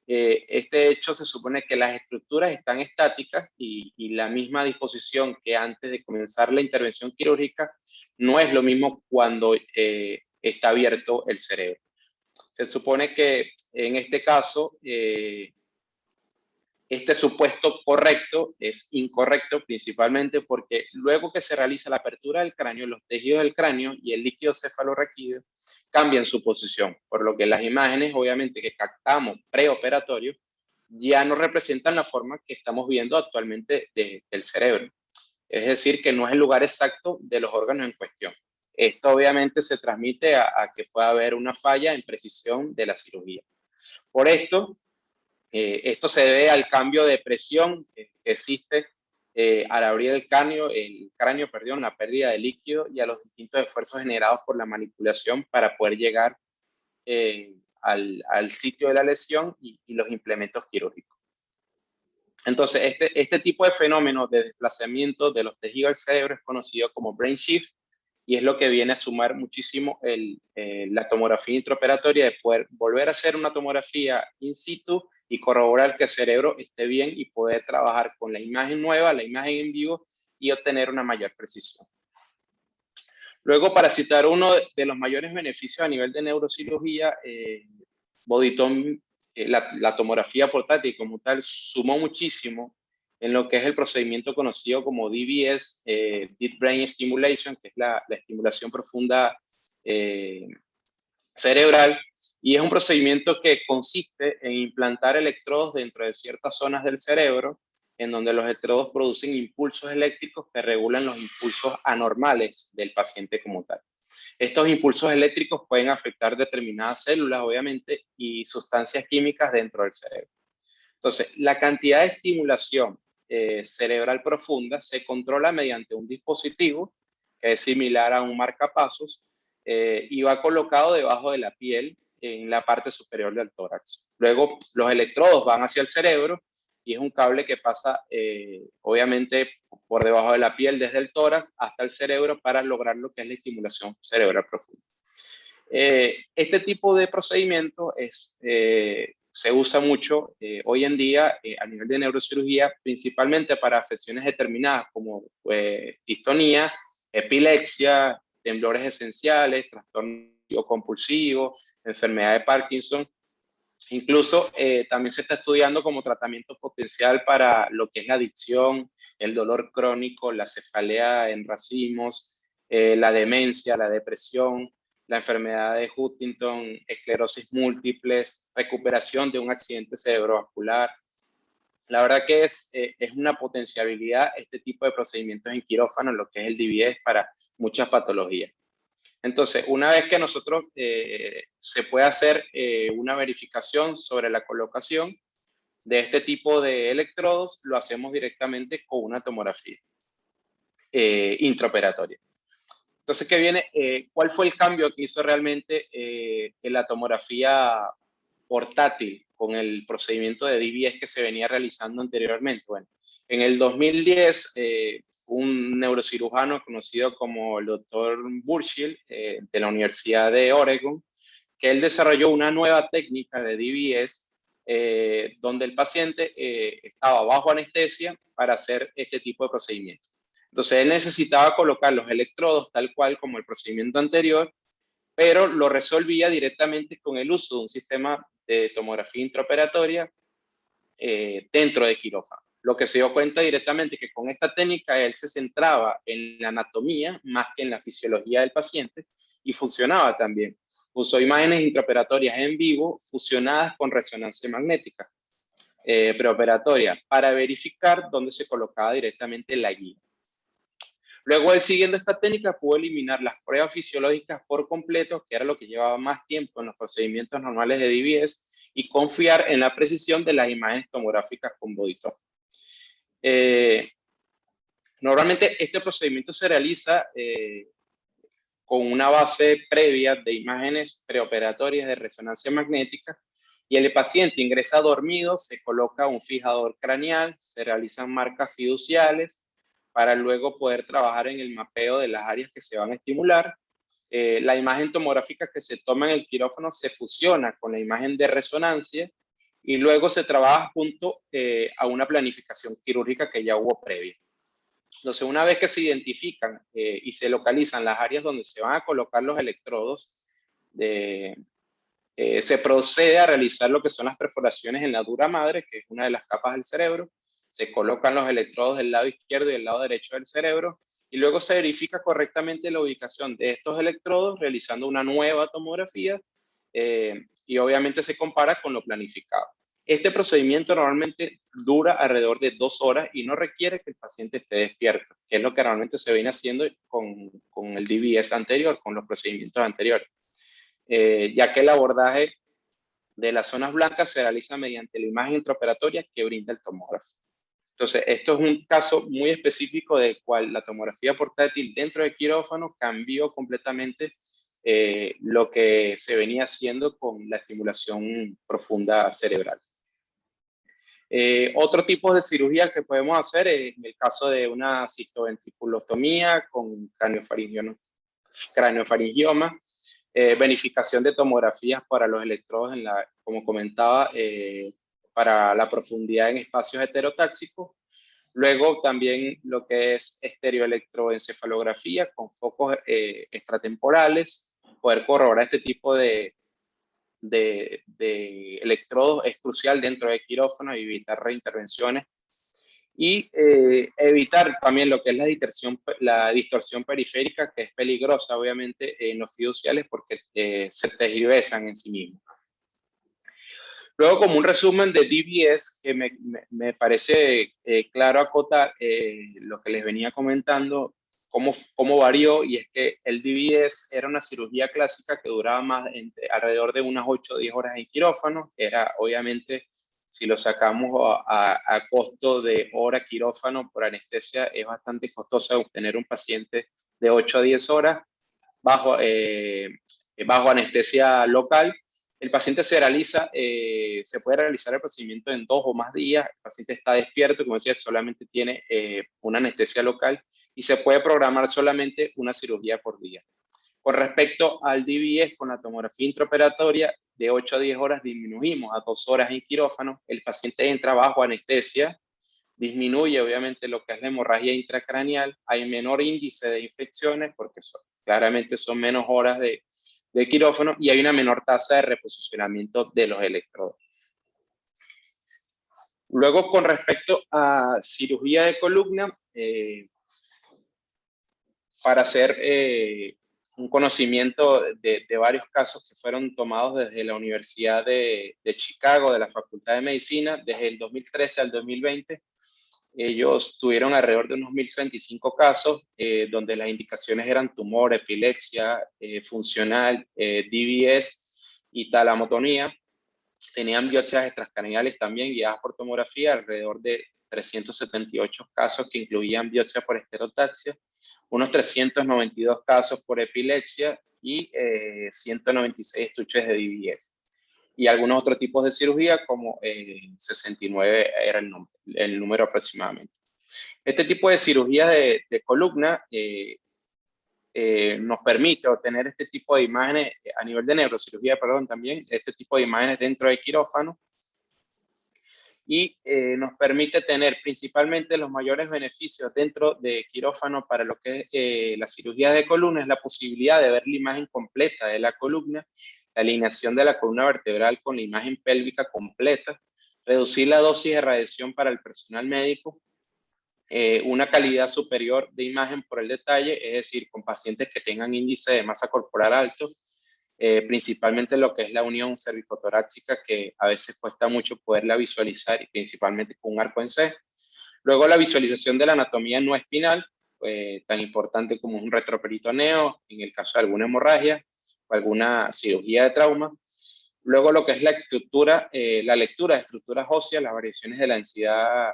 este hecho se supone que las estructuras están estáticas y la misma disposición que antes de comenzar la intervención quirúrgica no es lo mismo cuando está abierto el cerebro. Se supone que en este caso, este supuesto correcto es incorrecto, principalmente porque luego que se realiza la apertura del cráneo, los tejidos del cráneo y el líquido cefalorraquídeo cambian su posición, por lo que las imágenes, obviamente, que captamos preoperatorio, ya no representan la forma que estamos viendo actualmente del cerebro. Es decir, que no es el lugar exacto de los órganos en cuestión. Esto obviamente se transmite a que pueda haber una falla en precisión de la cirugía. Por esto, esto se debe al cambio de presión que existe al abrir el cráneo, perdón, la pérdida de líquido y a los distintos esfuerzos generados por la manipulación para poder llegar al sitio de la lesión y los implementos quirúrgicos. Entonces, este tipo de fenómeno de desplazamiento de los tejidos del cerebro es conocido como brain shift y es lo que viene a sumar muchísimo la tomografía intraoperatoria, de poder volver a hacer una tomografía in situ y corroborar que el cerebro esté bien y poder trabajar con la imagen nueva, la imagen en vivo y obtener una mayor precisión. Luego, para citar uno de los mayores beneficios a nivel de neurocirugía, Bodytome, la tomografía portátil como tal, sumó muchísimo en lo que es el procedimiento conocido como DBS, Deep Brain Stimulation, que es la estimulación profunda cerebral, y es un procedimiento que consiste en implantar electrodos dentro de ciertas zonas del cerebro, en donde los electrodos producen impulsos eléctricos que regulan los impulsos anormales del paciente como tal. Estos impulsos eléctricos pueden afectar determinadas células, obviamente, y sustancias químicas dentro del cerebro. Entonces, la cantidad de estimulación cerebral profunda se controla mediante un dispositivo que es similar a un marcapasos y va colocado debajo de la piel en la parte superior del tórax. Luego, los electrodos van hacia el cerebro y es un cable que pasa, obviamente, por debajo de la piel desde el tórax hasta el cerebro para lograr lo que es la estimulación cerebral profunda. Este tipo de procedimiento se usa mucho hoy en día a nivel de neurocirugía, principalmente para afecciones determinadas como distonía, epilepsia, temblores esenciales, trastorno compulsivo, enfermedad de Parkinson. Incluso también se está estudiando como tratamiento potencial para lo que es la adicción, el dolor crónico, la cefalea en racimos, la demencia, la depresión, la enfermedad de Huntington, esclerosis múltiples, recuperación de un accidente cerebrovascular. La verdad que es una potencialidad este tipo de procedimientos en quirófano, lo que es el DBS para muchas patologías. Entonces, una vez que nosotros se puede hacer una verificación sobre la colocación de este tipo de electrodos, lo hacemos directamente con una tomografía intraoperatoria. Entonces, ¿qué viene? ¿Cuál fue el cambio que hizo realmente en la tomografía portátil con el procedimiento de DBS que se venía realizando anteriormente? Bueno, en el 2010, un neurocirujano conocido como el doctor Burchill, de la Universidad de Oregon, que él desarrolló una nueva técnica de DBS donde el paciente estaba bajo anestesia para hacer este tipo de procedimiento. Entonces, él necesitaba colocar los electrodos tal cual como el procedimiento anterior, pero lo resolvía directamente con el uso de un sistema de tomografía intraoperatoria dentro de quirófano. Lo que se dio cuenta directamente es que con esta técnica él se centraba en la anatomía más que en la fisiología del paciente y funcionaba también. Usó imágenes intraoperatorias en vivo fusionadas con resonancia magnética preoperatoria para verificar dónde se colocaba directamente la guía. Luego, él siguiendo esta técnica pudo eliminar las pruebas fisiológicas por completo, que era lo que llevaba más tiempo en los procedimientos normales de DBS, y confiar en la precisión de las imágenes tomográficas con Bodytop. Normalmente este procedimiento se realiza con una base previa de imágenes preoperatorias de resonancia magnética y el paciente ingresa dormido, se coloca un fijador craneal, se realizan marcas fiduciales para luego poder trabajar en el mapeo de las áreas que se van a estimular. La imagen tomográfica que se toma en el quirófano se fusiona con la imagen de resonancia y luego se trabaja junto a una planificación quirúrgica que ya hubo previa. Entonces, una vez que se identifican y se localizan las áreas donde se van a colocar los electrodos, se procede a realizar lo que son las perforaciones en la dura madre, que es una de las capas del cerebro. Se colocan los electrodos del lado izquierdo y del lado derecho del cerebro, y luego se verifica correctamente la ubicación de estos electrodos, realizando una nueva tomografía, y obviamente se compara con lo planificado. Este procedimiento normalmente dura alrededor de 2 horas y no requiere que el paciente esté despierto, que es lo que normalmente se viene haciendo con el DBS anterior, con los procedimientos anteriores. Ya que el abordaje de las zonas blancas se realiza mediante la imagen intraoperatoria que brinda el tomógrafo. Entonces, esto es un caso muy específico del cual la tomografía portátil dentro del quirófano cambió completamente lo que se venía haciendo con la estimulación profunda cerebral. Otro tipo de cirugía que podemos hacer es en el caso de una cistoventriculostomía con craniofaringioma, verificación de tomografías para los electrodos, como comentaba, para la profundidad en espacios heterotáxicos. Luego también lo que es estereoelectroencefalografía con focos extratemporales, poder corroborar este tipo de electrodos es crucial dentro del quirófano y evitar reintervenciones. Y evitar también lo que es la distorsión periférica, que es peligrosa obviamente en los fiduciales porque se tergiversan en sí mismos. Luego, como un resumen de DBS, que me parece claro acotar lo que les venía comentando, cómo varió, y es que el DBS era una cirugía clásica que duraba alrededor de unas 8 o 10 horas en quirófano. Era obviamente, si lo sacamos a costo de hora quirófano por anestesia, es bastante costoso obtener un paciente de 8 a 10 horas bajo anestesia local. El paciente se puede realizar el procedimiento en 2 o más días. El paciente está despierto, como decía, solamente tiene una anestesia local y se puede programar solamente una cirugía por día. Con respecto al DBS con la tomografía intraoperatoria, de 8 a 10 horas disminuimos a 2 horas en quirófano. El paciente entra bajo anestesia, disminuye obviamente lo que es la hemorragia intracraneal, hay menor índice de infecciones porque claramente son menos horas de quirófano y hay una menor tasa de reposicionamiento de los electrodos. Luego, con respecto a cirugía de columna, para hacer un conocimiento de varios casos que fueron tomados desde la Universidad de Chicago, de la Facultad de Medicina, desde el 2013 al 2020, ellos tuvieron alrededor de unos 1035 casos, donde las indicaciones eran tumor, epilepsia, funcional, DBS y talamotonía. Tenían biopsias extracraneales también guiadas por tomografía, alrededor de 378 casos que incluían biopsia por esterotaxia, unos 392 casos por epilepsia y 196 estuches de DBS. Y algunos otros tipos de cirugía, como 69 era el número aproximadamente. Este tipo de cirugía de columna nos permite obtener este tipo de imágenes a nivel de neurocirugía, también este tipo de imágenes dentro del quirófano, y nos permite tener principalmente los mayores beneficios dentro de quirófano para lo que es la cirugía de columna, es la posibilidad de ver la imagen completa de la columna, la alineación de la columna vertebral con la imagen pélvica completa, reducir la dosis de radiación para el personal médico, una calidad superior de imagen por el detalle, es decir, con pacientes que tengan índice de masa corporal alto, principalmente lo que es la unión cervicotorácica, que a veces cuesta mucho poderla visualizar, y principalmente con un arco en C. Luego la visualización de la anatomía no espinal, tan importante como un retroperitoneo, en el caso de alguna hemorragia o alguna cirugía de trauma. Luego lo que es la estructura, la lectura de estructuras óseas, las variaciones de la densidad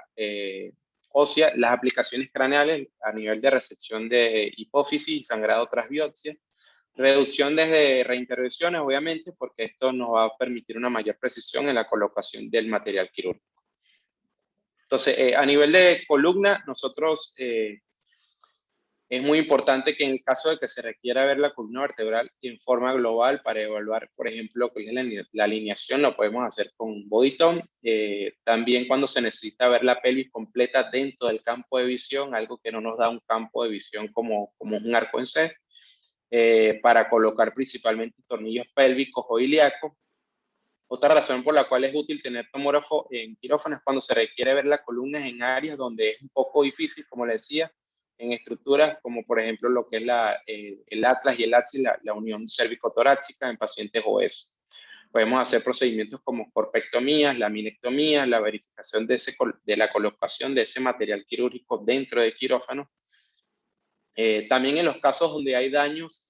ósea, las aplicaciones craneales a nivel de resección de hipófisis y sangrado tras biopsia, reducción desde reintervenciones, obviamente, porque esto nos va a permitir una mayor precisión en la colocación del material quirúrgico. Entonces, a nivel de columna, nosotros es muy importante que en el caso de que se requiera ver la columna vertebral en forma global para evaluar, por ejemplo, cuál es la alineación, lo podemos hacer con Bodytone. También cuando se necesita ver la pelvis completa dentro del campo de visión, algo que no nos da un campo de visión como un arco en C, para colocar principalmente tornillos pélvicos o ilíacos. Otra razón por la cual es útil tener tomógrafo en quirófano es cuando se requiere ver las columnas en áreas donde es un poco difícil, como le decía, en estructuras como por ejemplo lo que es el atlas y el axis, la unión cérvico-torácica en pacientes obesos. Podemos hacer procedimientos como corpectomías, laminectomías, la verificación de la colocación de ese material quirúrgico dentro de quirófano. También en los casos donde hay daños,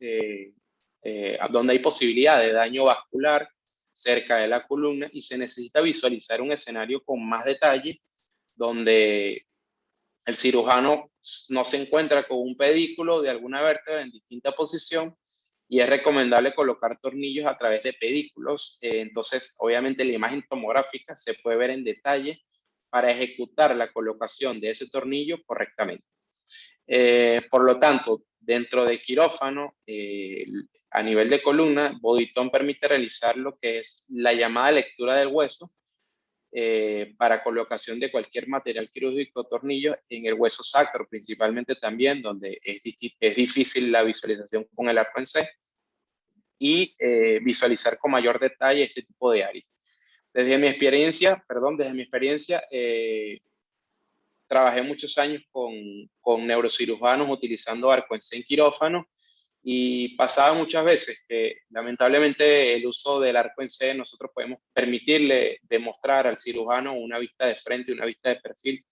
donde hay posibilidad de daño vascular cerca de la columna y se necesita visualizar un escenario con más detalle, donde el cirujano no se encuentra con un pedículo de alguna vértebra en distinta posición y es recomendable colocar tornillos a través de pedículos. Entonces, obviamente la imagen tomográfica se puede ver en detalle para ejecutar la colocación de ese tornillo correctamente. Por lo tanto, dentro de quirófano, a nivel de columna, Bodytone permite realizar lo que es la llamada lectura del hueso para colocación de cualquier material quirúrgico o tornillo en el hueso sacro, principalmente también, donde es difícil la visualización con el arco en C, y visualizar con mayor detalle este tipo de áreas. Desde mi experiencia, trabajé muchos años con neurocirujanos utilizando arco en C en quirófano y pasaba muchas veces que lamentablemente el uso del arco en C nosotros podemos permitirle demostrar al cirujano una vista de frente, una vista de perfil,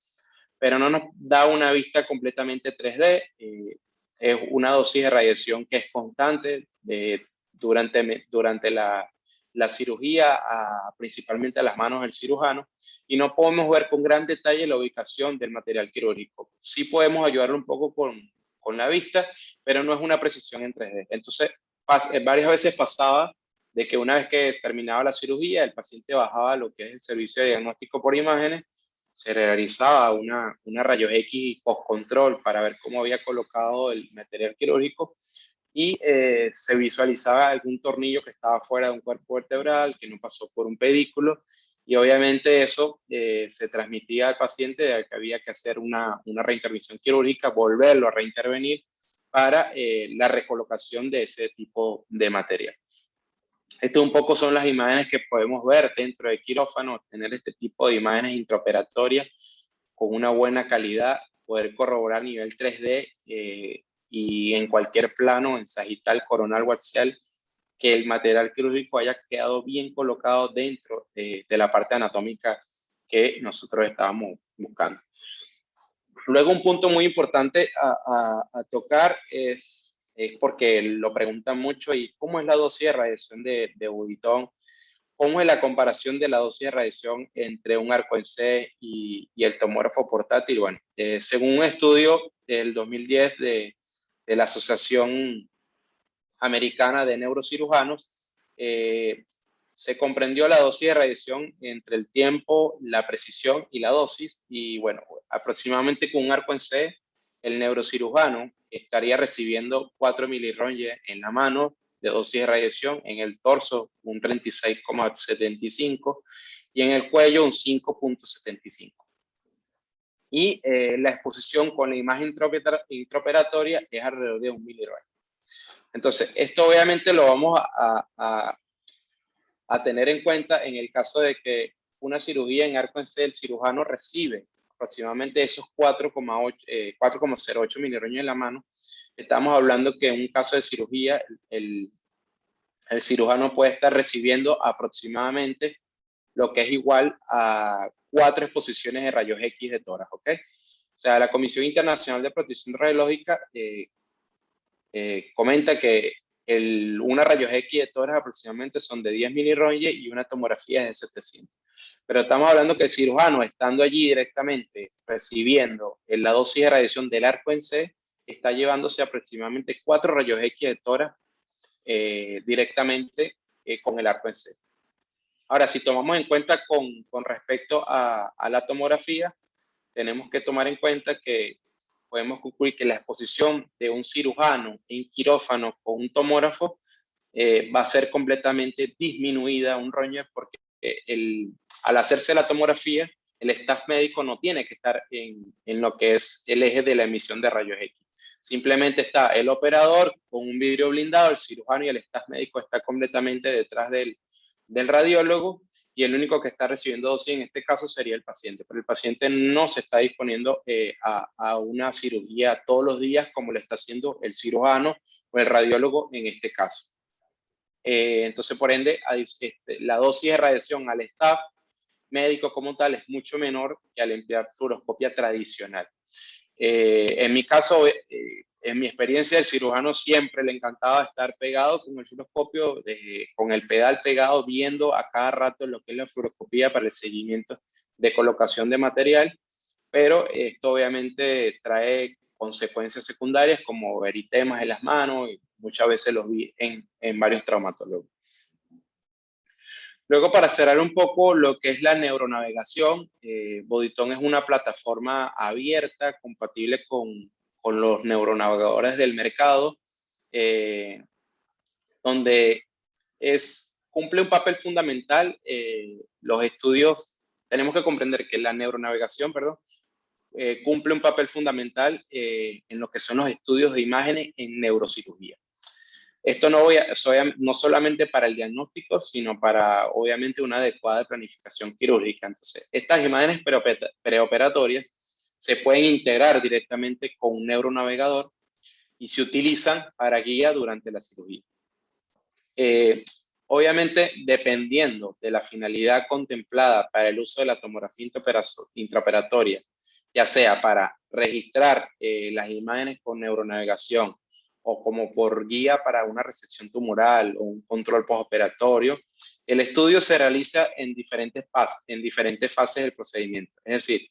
pero no nos da una vista completamente 3D. Es una dosis de radiación que es constante durante la cirugía, principalmente a las manos del cirujano, y no podemos ver con gran detalle la ubicación del material quirúrgico. Sí podemos ayudarlo un poco con la vista, pero no es una precisión en 3D. Entonces, varias veces pasaba de que una vez que terminaba la cirugía, el paciente bajaba a lo que es el servicio de diagnóstico por imágenes, se realizaba una rayos X post-control para ver cómo había colocado el material quirúrgico y se visualizaba algún tornillo que estaba fuera de un cuerpo vertebral, que no pasó por un pedículo, y obviamente eso se transmitía al paciente de que había que hacer una reintervención quirúrgica, volverlo a reintervenir para la recolocación de ese tipo de material. Esto un poco son las imágenes que podemos ver dentro de quirófano, tener este tipo de imágenes intraoperatorias con una buena calidad, poder corroborar a nivel 3D y en cualquier plano, en sagital, coronal o axial, que el material quirúrgico haya quedado bien colocado dentro de la parte anatómica que nosotros estábamos buscando. Luego un punto muy importante a tocar es porque lo preguntan mucho, y ¿cómo es la dosis de radiación de Bodytone? ¿Cómo es la comparación de la dosis de radiación entre un arco en C y el tomógrafo portátil? Bueno, según un estudio del 2010 de la Asociación Americana de Neurocirujanos, se comprendió la dosis de radiación entre el tiempo, la precisión y la dosis. Y bueno, aproximadamente con un arco en C, el neurocirujano estaría recibiendo 4 milirroentgen en la mano de dosis de radiación, en el torso un 36,75 y en el cuello un 5,75. Y la exposición con la imagen intraoperatoria es alrededor de 1 milirroentgen. Entonces, esto obviamente lo vamos a tener en cuenta en el caso de que una cirugía en arco en C, el cirujano recibe aproximadamente esos 4,08 milirroentgen en la mano. Estamos hablando que en un caso de cirugía, el cirujano puede estar recibiendo aproximadamente lo que es igual a 4 exposiciones de rayos X de tórax, ¿ok? O sea, la Comisión Internacional de Protección Radiológica comenta que una rayos X de tórax aproximadamente son de 10 milirroentgen y una tomografía es de 700. Pero estamos hablando que el cirujano, estando allí directamente recibiendo la dosis de radiación del arco en C, está llevándose aproximadamente 4 rayos X de tórax directamente con el arco en C. Ahora, si tomamos en cuenta con respecto a la tomografía, tenemos que tomar en cuenta que podemos concluir que la exposición de un cirujano en quirófano con un tomógrafo va a ser completamente disminuida, un Roñer, porque al hacerse la tomografía, el staff médico no tiene que estar en lo que es el eje de la emisión de rayos X. Simplemente está el operador con un vidrio blindado, el cirujano y el staff médico está completamente detrás del radiólogo, y el único que está recibiendo dosis en este caso sería el paciente, pero el paciente no se está disponiendo a una cirugía todos los días como le está haciendo el cirujano o el radiólogo en este caso. Entonces, por ende, la dosis de radiación al staff médico como tal es mucho menor que al emplear fluoroscopia tradicional. En mi caso, en mi experiencia, el cirujano siempre le encantaba estar pegado con el fluoroscopio, con el pedal pegado, viendo a cada rato lo que es la fluoroscopía para el seguimiento de colocación de material, pero esto obviamente trae consecuencias secundarias como eritemas en las manos, y muchas veces los vi en varios traumatólogos. Luego, para cerrar un poco lo que es la neuronavegación, Bodytone es una plataforma abierta, compatible con los neuronavegadores del mercado, donde cumple un papel fundamental. Los estudios, tenemos que comprender que la neuronavegación, cumple un papel fundamental en lo que son los estudios de imágenes en neurocirugía. Esto no solamente para el diagnóstico, sino para, obviamente, una adecuada planificación quirúrgica. Entonces, estas imágenes preoperatorias se pueden integrar directamente con un neuronavegador y se utilizan para guía durante la cirugía. Obviamente, dependiendo de la finalidad contemplada para el uso de la tomografía intraoperatoria, ya sea para registrar las imágenes con neuronavegación o como por guía para una resección tumoral o un control postoperatorio, el estudio se realiza en diferentes fases del procedimiento. Es decir,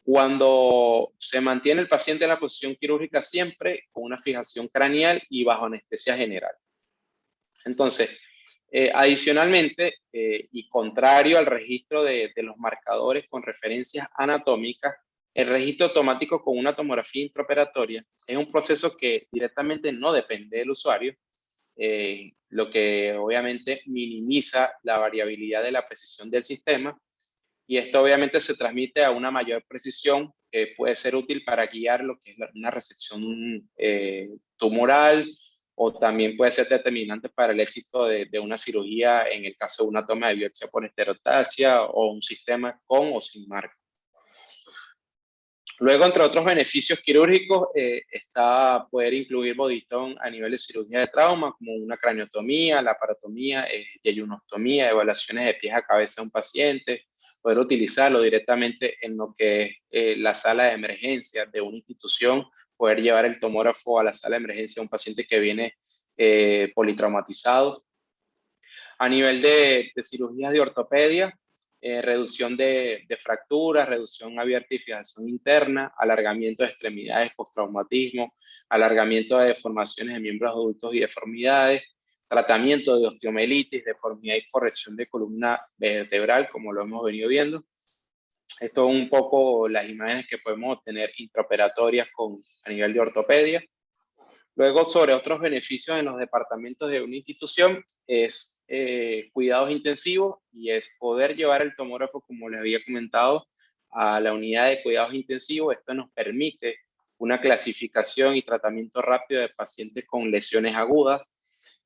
cuando se mantiene el paciente en la posición quirúrgica siempre con una fijación craneal y bajo anestesia general. Entonces, adicionalmente, y contrario al registro de los marcadores con referencias anatómicas, el registro automático con una tomografía intraoperatoria es un proceso que directamente no depende del usuario, lo que obviamente minimiza la variabilidad de la precisión del sistema, y esto obviamente se transmite a una mayor precisión que puede ser útil para guiar lo que es una resección tumoral, o también puede ser determinante para el éxito de una cirugía en el caso de una toma de biopsia por estereotaxia o un sistema con o sin marco. Luego, entre otros beneficios quirúrgicos, está poder incluir Bodytone a nivel de cirugía de trauma, como una craniotomía, laparotomía, yeyunostomía, evaluaciones de pies a cabeza de un paciente, poder utilizarlo directamente en lo que es la sala de emergencia de una institución, poder llevar el tomógrafo a la sala de emergencia de un paciente que viene politraumatizado. A nivel de cirugías de ortopedia, reducción de fracturas, reducción abierta y fijación interna, alargamiento de extremidades postraumatismo, alargamiento de deformaciones de miembros adultos y deformidades, tratamiento de osteomelitis, deformidad y corrección de columna vertebral, como lo hemos venido viendo. Esto es un poco las imágenes que podemos obtener intraoperatorias a nivel de ortopedia. Luego, sobre otros beneficios en los departamentos de una institución, es cuidados intensivos, y es poder llevar el tomógrafo, como les había comentado, a la unidad de cuidados intensivos. Esto nos permite una clasificación y tratamiento rápido de pacientes con lesiones agudas.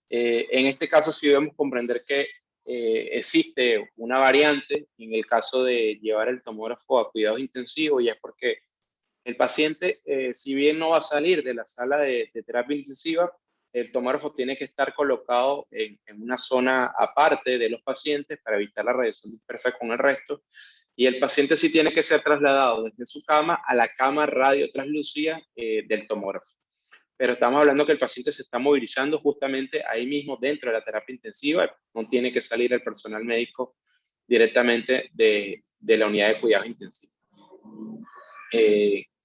En este caso, sí debemos comprender que existe una variante en el caso de llevar el tomógrafo a cuidados intensivos, y es porque el paciente, si bien no va a salir de la sala de terapia intensiva, el tomógrafo tiene que estar colocado en una zona aparte de los pacientes para evitar la radiación dispersa con el resto, y el paciente sí tiene que ser trasladado desde su cama a la cama radiotranslúcida del tomógrafo. pero estamos hablando que el paciente se está movilizando justamente ahí mismo dentro de la terapia intensiva, no tiene que salir el personal médico directamente de la unidad de cuidados intensivos.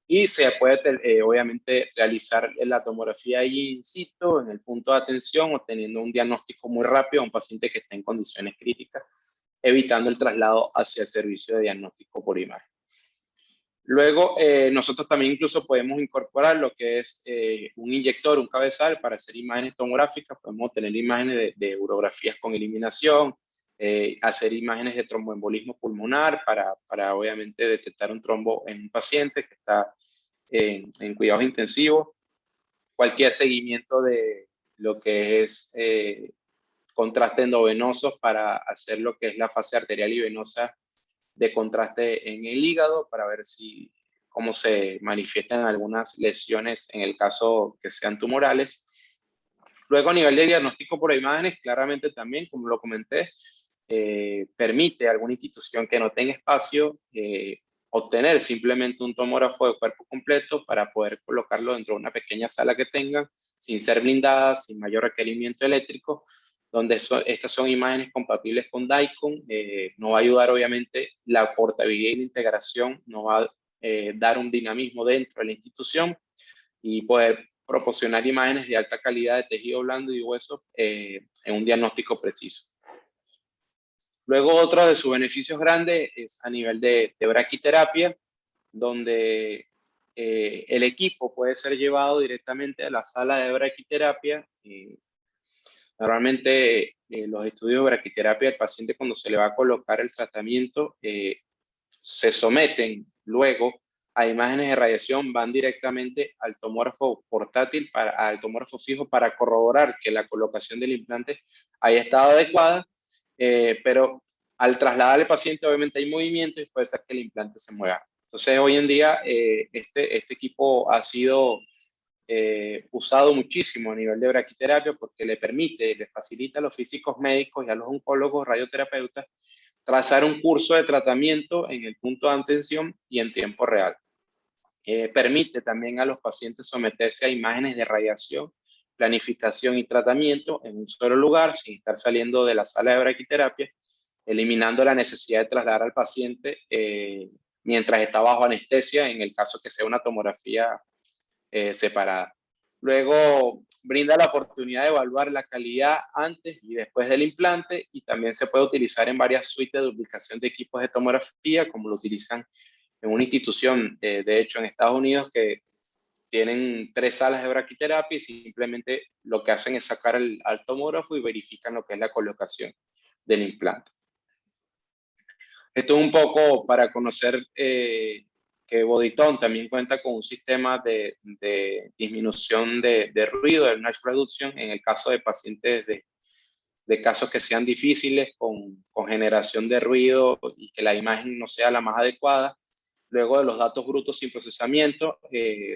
Y se puede, obviamente, realizar la tomografía ahí in situ, en el punto de atención, obteniendo un diagnóstico muy rápido a un paciente que está en condiciones críticas, evitando el traslado hacia el servicio de diagnóstico por imagen. Luego, nosotros también incluso podemos incorporar lo que es un inyector, un cabezal para hacer imágenes tomográficas. Podemos tener imágenes de urografías con eliminación, hacer imágenes de tromboembolismo pulmonar para obviamente detectar un trombo en un paciente que está en cuidados intensivos. Cualquier seguimiento de lo que es contraste endovenosos para hacer lo que es la fase arterial y venosa de contraste en el hígado para ver cómo se manifiestan algunas lesiones en el caso que sean tumorales. Luego, a nivel de diagnóstico por imágenes, claramente también, como lo comenté, permite a alguna institución que no tenga espacio obtener simplemente un tomógrafo de cuerpo completo para poder colocarlo dentro de una pequeña sala que tengan, sin ser blindada, sin mayor requerimiento eléctrico, donde estas son imágenes compatibles con DICOM. Nos va a ayudar obviamente la portabilidad y la integración, nos va a dar un dinamismo dentro de la institución y poder proporcionar imágenes de alta calidad de tejido blando y hueso en un diagnóstico preciso. Luego, otro de sus beneficios grandes es a nivel de braquiterapia, donde el equipo puede ser llevado directamente a la sala de braquiterapia. Normalmente, los estudios de braquiterapia del paciente, cuando se le va a colocar el tratamiento, se someten luego a imágenes de radiación, van directamente al tomógrafo portátil, al tomógrafo fijo, para corroborar que la colocación del implante haya estado adecuada, pero al trasladar al paciente obviamente hay movimiento y puede ser que el implante se mueva. Entonces hoy en día este equipo ha sido usado muchísimo a nivel de braquiterapia porque le permite, le facilita a los físicos médicos y a los oncólogos radioterapeutas trazar un curso de tratamiento en el punto de atención y en tiempo real. Permite también a los pacientes someterse a imágenes de radiación, planificación y tratamiento en un solo lugar sin estar saliendo de la sala de braquiterapia, eliminando la necesidad de trasladar al paciente mientras está bajo anestesia, en el caso que sea una tomografía separada. Luego brinda la oportunidad de evaluar la calidad antes y después del implante y también se puede utilizar en varias suites de duplicación de equipos de tomografía, como lo utilizan en una institución, de hecho en Estados Unidos, que tienen 3 salas de braquiterapia y simplemente lo que hacen es sacar al tomógrafo y verifican lo que es la colocación del implante. Esto es un poco para conocer que Bodytone también cuenta con un sistema de disminución de ruido, de noise reduction, en el caso de pacientes de casos que sean difíciles con generación de ruido y que la imagen no sea la más adecuada. Luego de los datos brutos sin procesamiento,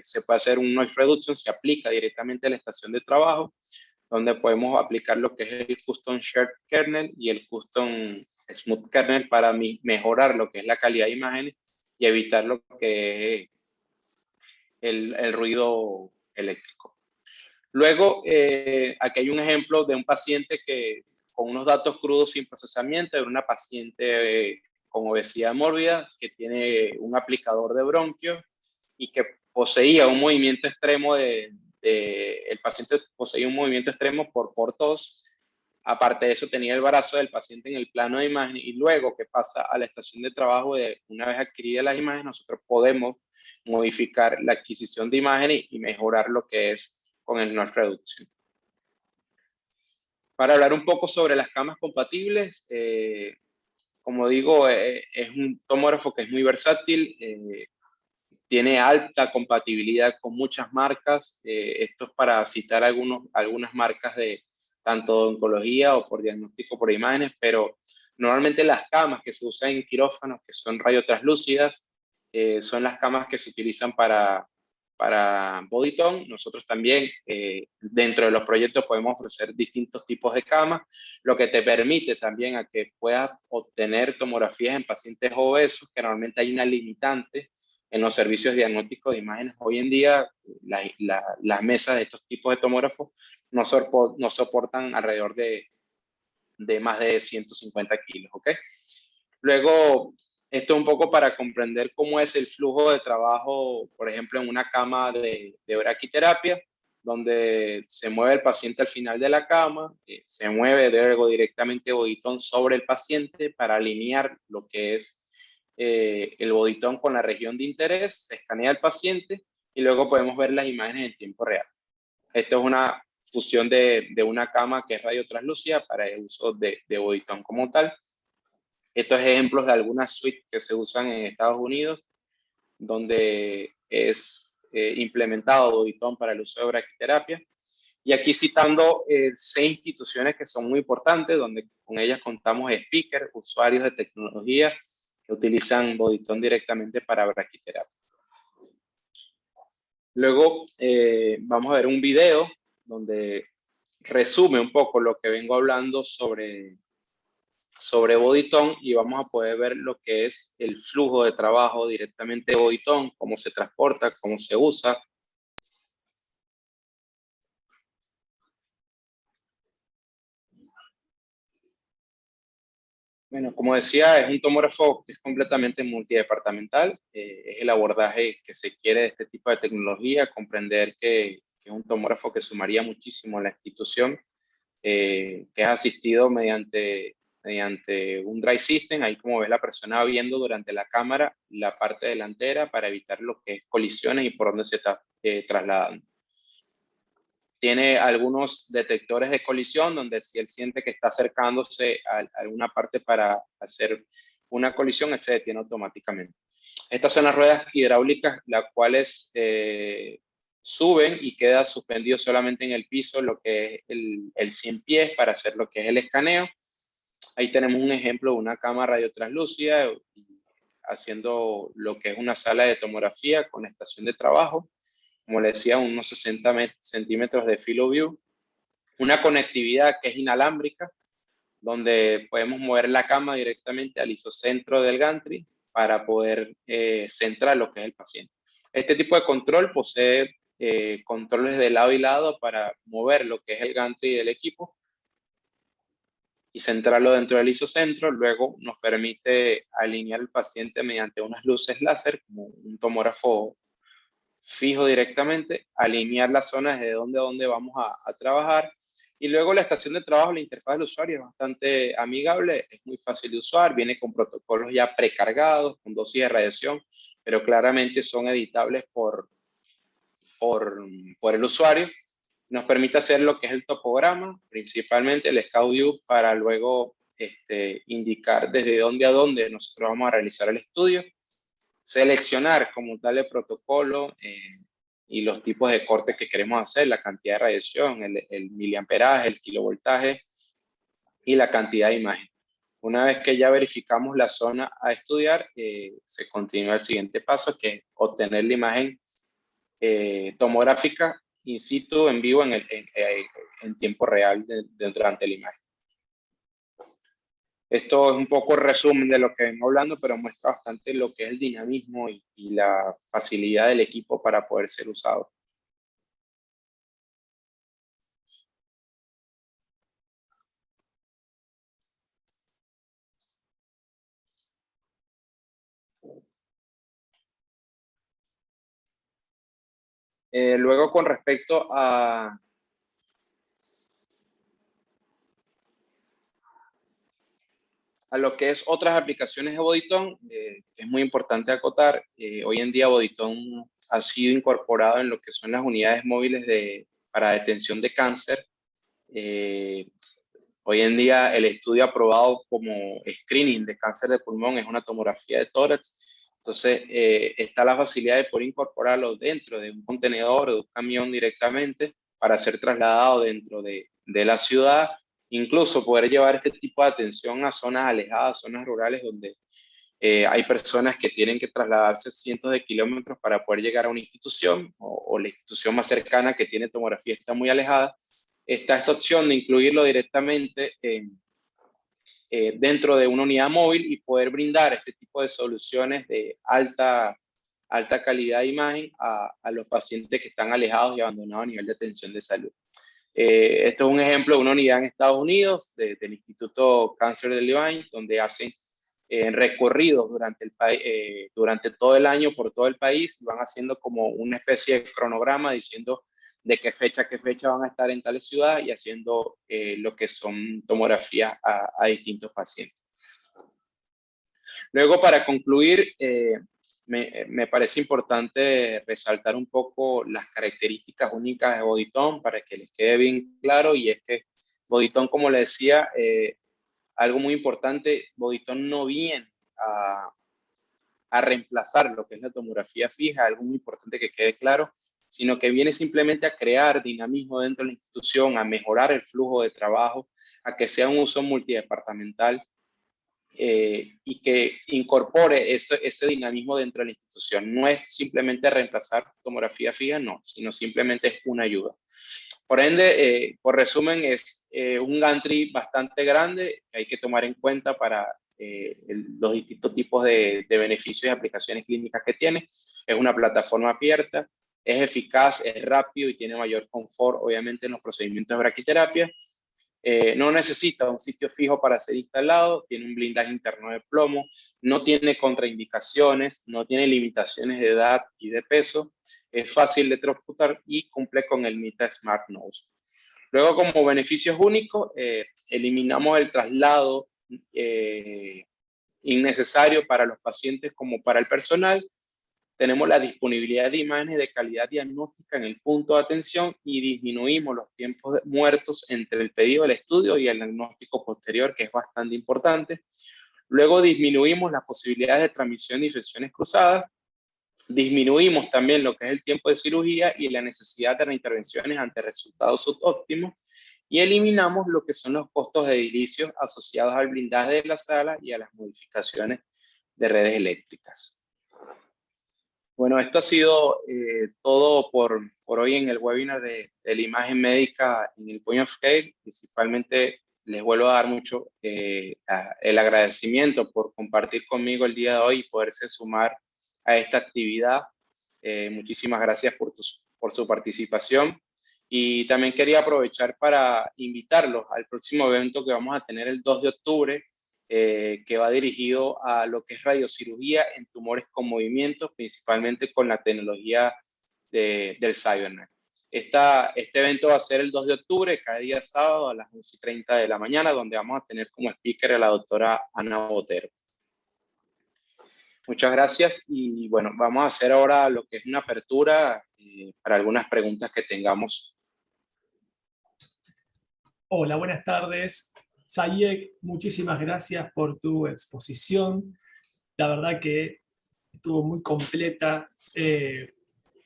se puede hacer un noise reduction, se aplica directamente a la estación de trabajo, donde podemos aplicar lo que es el custom shared kernel y el custom smooth kernel para mejorar lo que es la calidad de imágenes y evitar lo que es el ruido eléctrico. Luego, aquí hay un ejemplo de un paciente que con unos datos crudos sin procesamiento, de una paciente con obesidad mórbida que tiene un aplicador de bronquios y que poseía un movimiento extremo el paciente poseía un movimiento extremo por tos. Aparte de eso, tenía el brazo del paciente en el plano de imagen y luego que pasa a la estación de trabajo, una vez adquiridas las imágenes, nosotros podemos modificar la adquisición de imágenes y mejorar lo que es con el noise reduction. Para hablar un poco sobre las camas compatibles, como digo, es un tomógrafo que es muy versátil, tiene alta compatibilidad con muchas marcas. Esto es para citar algunas marcas de tanto de oncología o por diagnóstico por imágenes, pero normalmente las camas que se usan en quirófanos, que son radiotranslúcidas, son las camas que se utilizan para Bodytone. Nosotros también dentro de los proyectos podemos ofrecer distintos tipos de camas, lo que te permite también a que puedas obtener tomografías en pacientes obesos, que normalmente hay una limitante en los servicios diagnósticos de imágenes. Hoy en día, las mesas de estos tipos de tomógrafos no soportan alrededor de más de 150 kilos, ¿ok? Luego, esto un poco para comprender cómo es el flujo de trabajo, por ejemplo, en una cama de braquiterapia, donde se mueve el paciente al final de la cama, se mueve luego directamente boditón sobre el paciente para alinear lo que es el boditón con la región de interés, se escanea el paciente y luego podemos ver las imágenes en tiempo real. Esto es una fusión de una cama que es radiotranslúcida para el uso de boditón como tal. Estos ejemplos de algunas suites que se usan en Estados Unidos, donde es implementado boditón para el uso de braquiterapia. Y aquí citando 6 instituciones que son muy importantes, donde con ellas contamos speakers, usuarios de tecnología que utilizan boditón directamente para braquiterapia. Luego vamos a ver un video donde resume un poco lo que vengo hablando sobre boditón y vamos a poder ver lo que es el flujo de trabajo directamente de boditón, cómo se transporta, cómo se usa. Bueno, como decía, es un tomógrafo que es completamente multidepartamental. Es el abordaje que se quiere de este tipo de tecnología, comprender que es un tomógrafo que sumaría muchísimo a la institución, que es asistido mediante un drive system. Ahí como ves la persona viendo durante la cámara la parte delantera para evitar lo que es colisiones y por dónde se está trasladando. Tiene algunos detectores de colisión donde si él siente que está acercándose a alguna parte para hacer una colisión, él se detiene automáticamente. Estas son las ruedas hidráulicas, las cuales suben y queda suspendido solamente en el piso lo que es el 100 pies para hacer lo que es el escaneo. Ahí tenemos un ejemplo de una cama radiotranslúcida haciendo lo que es una sala de tomografía con estación de trabajo. Como le decía, unos 60 centímetros de field of view. Una conectividad que es inalámbrica, donde podemos mover la cama directamente al isocentro del gantry para poder centrar lo que es el paciente. Este tipo de control posee controles de lado y lado para mover lo que es el gantry del equipo y centrarlo dentro del isocentro. Luego nos permite alinear al paciente mediante unas luces láser, como un tomógrafo fijo directamente, alinear las zonas de dónde vamos a trabajar. Y luego la estación de trabajo, la interfaz del usuario es bastante amigable, es muy fácil de usar, viene con protocolos ya precargados, con dosis de radiación, pero claramente son editables por el usuario. Nos permite hacer lo que es el topograma, principalmente el Scout View, para luego indicar desde dónde a dónde nosotros vamos a realizar el estudio, seleccionar como tal el protocolo y los tipos de cortes que queremos hacer, la cantidad de radiación, el miliamperaje, el kilovoltaje y la cantidad de imagen. Una vez que ya verificamos la zona a estudiar, se continúa el siguiente paso, que es obtener la imagen tomográfica in situ, en vivo, en tiempo real durante la imagen. Esto es un poco el resumen de lo que vengo hablando, pero muestra bastante lo que es el dinamismo y la facilidad del equipo para poder ser usado. Luego, con respecto a lo que es otras aplicaciones de Boditón, es muy importante acotar, hoy en día Boditón ha sido incorporado en lo que son las unidades móviles para detención de cáncer. Hoy en día el estudio aprobado como screening de cáncer de pulmón es una tomografía de tórax. Entonces está la facilidad de poder incorporarlo dentro de un contenedor o de un camión directamente para ser trasladado dentro de la ciudad. Incluso poder llevar este tipo de atención a zonas alejadas, zonas rurales donde hay personas que tienen que trasladarse cientos de kilómetros para poder llegar a una institución o la institución más cercana que tiene tomografía está muy alejada. Está esta opción de incluirlo directamente dentro de una unidad móvil y poder brindar este tipo de soluciones de alta alta calidad de imagen a los pacientes que están alejados y abandonados a nivel de atención de salud. Esto es un ejemplo de una unidad en Estados Unidos, del Instituto Cancer de Levine, donde hacen recorridos durante todo el año por todo el país, van haciendo como una especie de cronograma diciendo de qué fecha a qué fecha van a estar en tales ciudades y haciendo lo que son tomografías a distintos pacientes. Luego, para concluir, me parece importante resaltar un poco las características únicas de Bodytome para que les quede bien claro, y es que Bodytome, como les decía, algo muy importante, Bodytome no viene a reemplazar lo que es la tomografía fija, algo muy importante que quede claro, sino que viene simplemente a crear dinamismo dentro de la institución, a mejorar el flujo de trabajo, a que sea un uso multidepartamental y que incorpore ese dinamismo dentro de la institución. No es simplemente reemplazar tomografía fija, no, sino simplemente es una ayuda. Por ende, por resumen, es un gantry bastante grande que hay que tomar en cuenta para los distintos tipos de beneficios y aplicaciones clínicas que tiene. Es una plataforma abierta, es eficaz, es rápido y tiene mayor confort, obviamente, en los procedimientos de braquiterapia. No necesita un sitio fijo para ser instalado, tiene un blindaje interno de plomo, no tiene contraindicaciones, no tiene limitaciones de edad y de peso, es fácil de transportar y cumple con el MITA Smart Nose. Luego, como beneficios únicos, eliminamos el traslado innecesario para los pacientes como para el personal. Tenemos la disponibilidad de imágenes de calidad diagnóstica en el punto de atención y disminuimos los tiempos muertos entre el pedido del estudio y el diagnóstico posterior, que es bastante importante. Luego disminuimos las posibilidades de transmisión de infecciones cruzadas. Disminuimos también lo que es el tiempo de cirugía y la necesidad de reintervenciones ante resultados subóptimos. Y eliminamos lo que son los costos de edilicios asociados al blindaje de la sala y a las modificaciones de redes eléctricas. Bueno, esto ha sido todo por hoy en el webinar de la imagen médica en el point of care. Principalmente les vuelvo a dar mucho el agradecimiento por compartir conmigo el día de hoy y poderse sumar a esta actividad. Muchísimas gracias por su participación. Y también quería aprovechar para invitarlos al próximo evento que vamos a tener el 2 de octubre, que va dirigido a lo que es radiocirugía en tumores con movimiento, principalmente con la tecnología del CyberKnife. Este evento va a ser el 2 de octubre, cada día sábado a las 11:30 de la mañana, donde vamos a tener como speaker a la doctora Ana Botero. Muchas gracias y bueno, vamos a hacer ahora lo que es una apertura para algunas preguntas que tengamos. Hola, buenas tardes. Sayek, muchísimas gracias por tu exposición. La verdad que estuvo muy completa.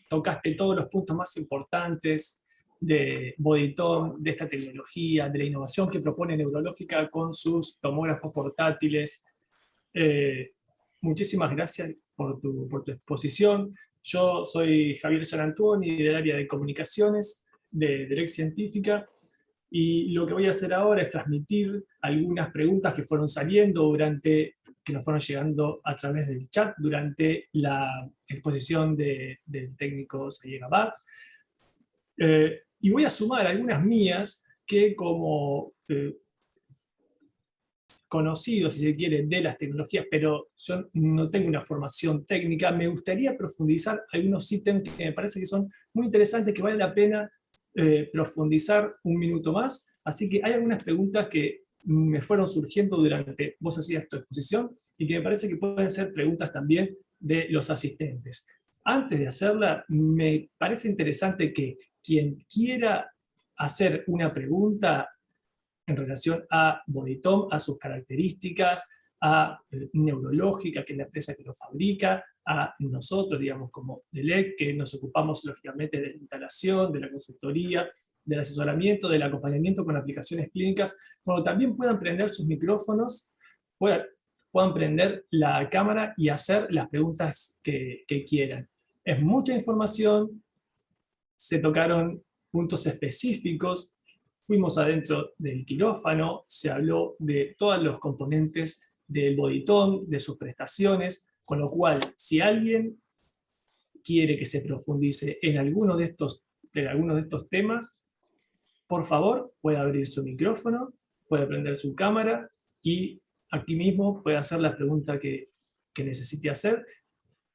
Tocaste todos los puntos más importantes de Bodytome, de esta tecnología, de la innovación que propone Neurológica con sus tomógrafos portátiles. Muchísimas gracias por tu exposición. Yo soy Javier Gianantoni del área de comunicaciones de Direct Científica. Y lo que voy a hacer ahora es transmitir algunas preguntas que fueron saliendo que nos fueron llegando a través del chat durante la exposición del técnico Sayek Abad. Y voy a sumar algunas mías que como conocido, si se quiere, de las tecnologías, pero yo no tengo una formación técnica, me gustaría profundizar algunos ítems que me parece que son muy interesantes, que vale la pena profundizar un minuto más. Así que hay algunas preguntas que me fueron surgiendo durante vos hacías tu exposición y que me parece que pueden ser preguntas también de los asistentes. Antes de hacerla, me parece interesante que quien quiera hacer una pregunta en relación a Bodytome, a sus características, a Neurológica, que es la empresa que lo fabrica, a nosotros, digamos, como DELEC, que nos ocupamos lógicamente de la instalación, de la consultoría, del asesoramiento, del acompañamiento con aplicaciones clínicas, bueno, también puedan prender sus micrófonos, puedan prender la cámara y hacer las preguntas que quieran. Es mucha información, se tocaron puntos específicos, fuimos adentro del quirófano, se habló de todos los componentes del Bodytome, de sus prestaciones, con lo cual, si alguien quiere que se profundice en alguno de algunos de estos temas, por favor, puede abrir su micrófono, puede prender su cámara y aquí mismo puede hacer la pregunta que necesite hacer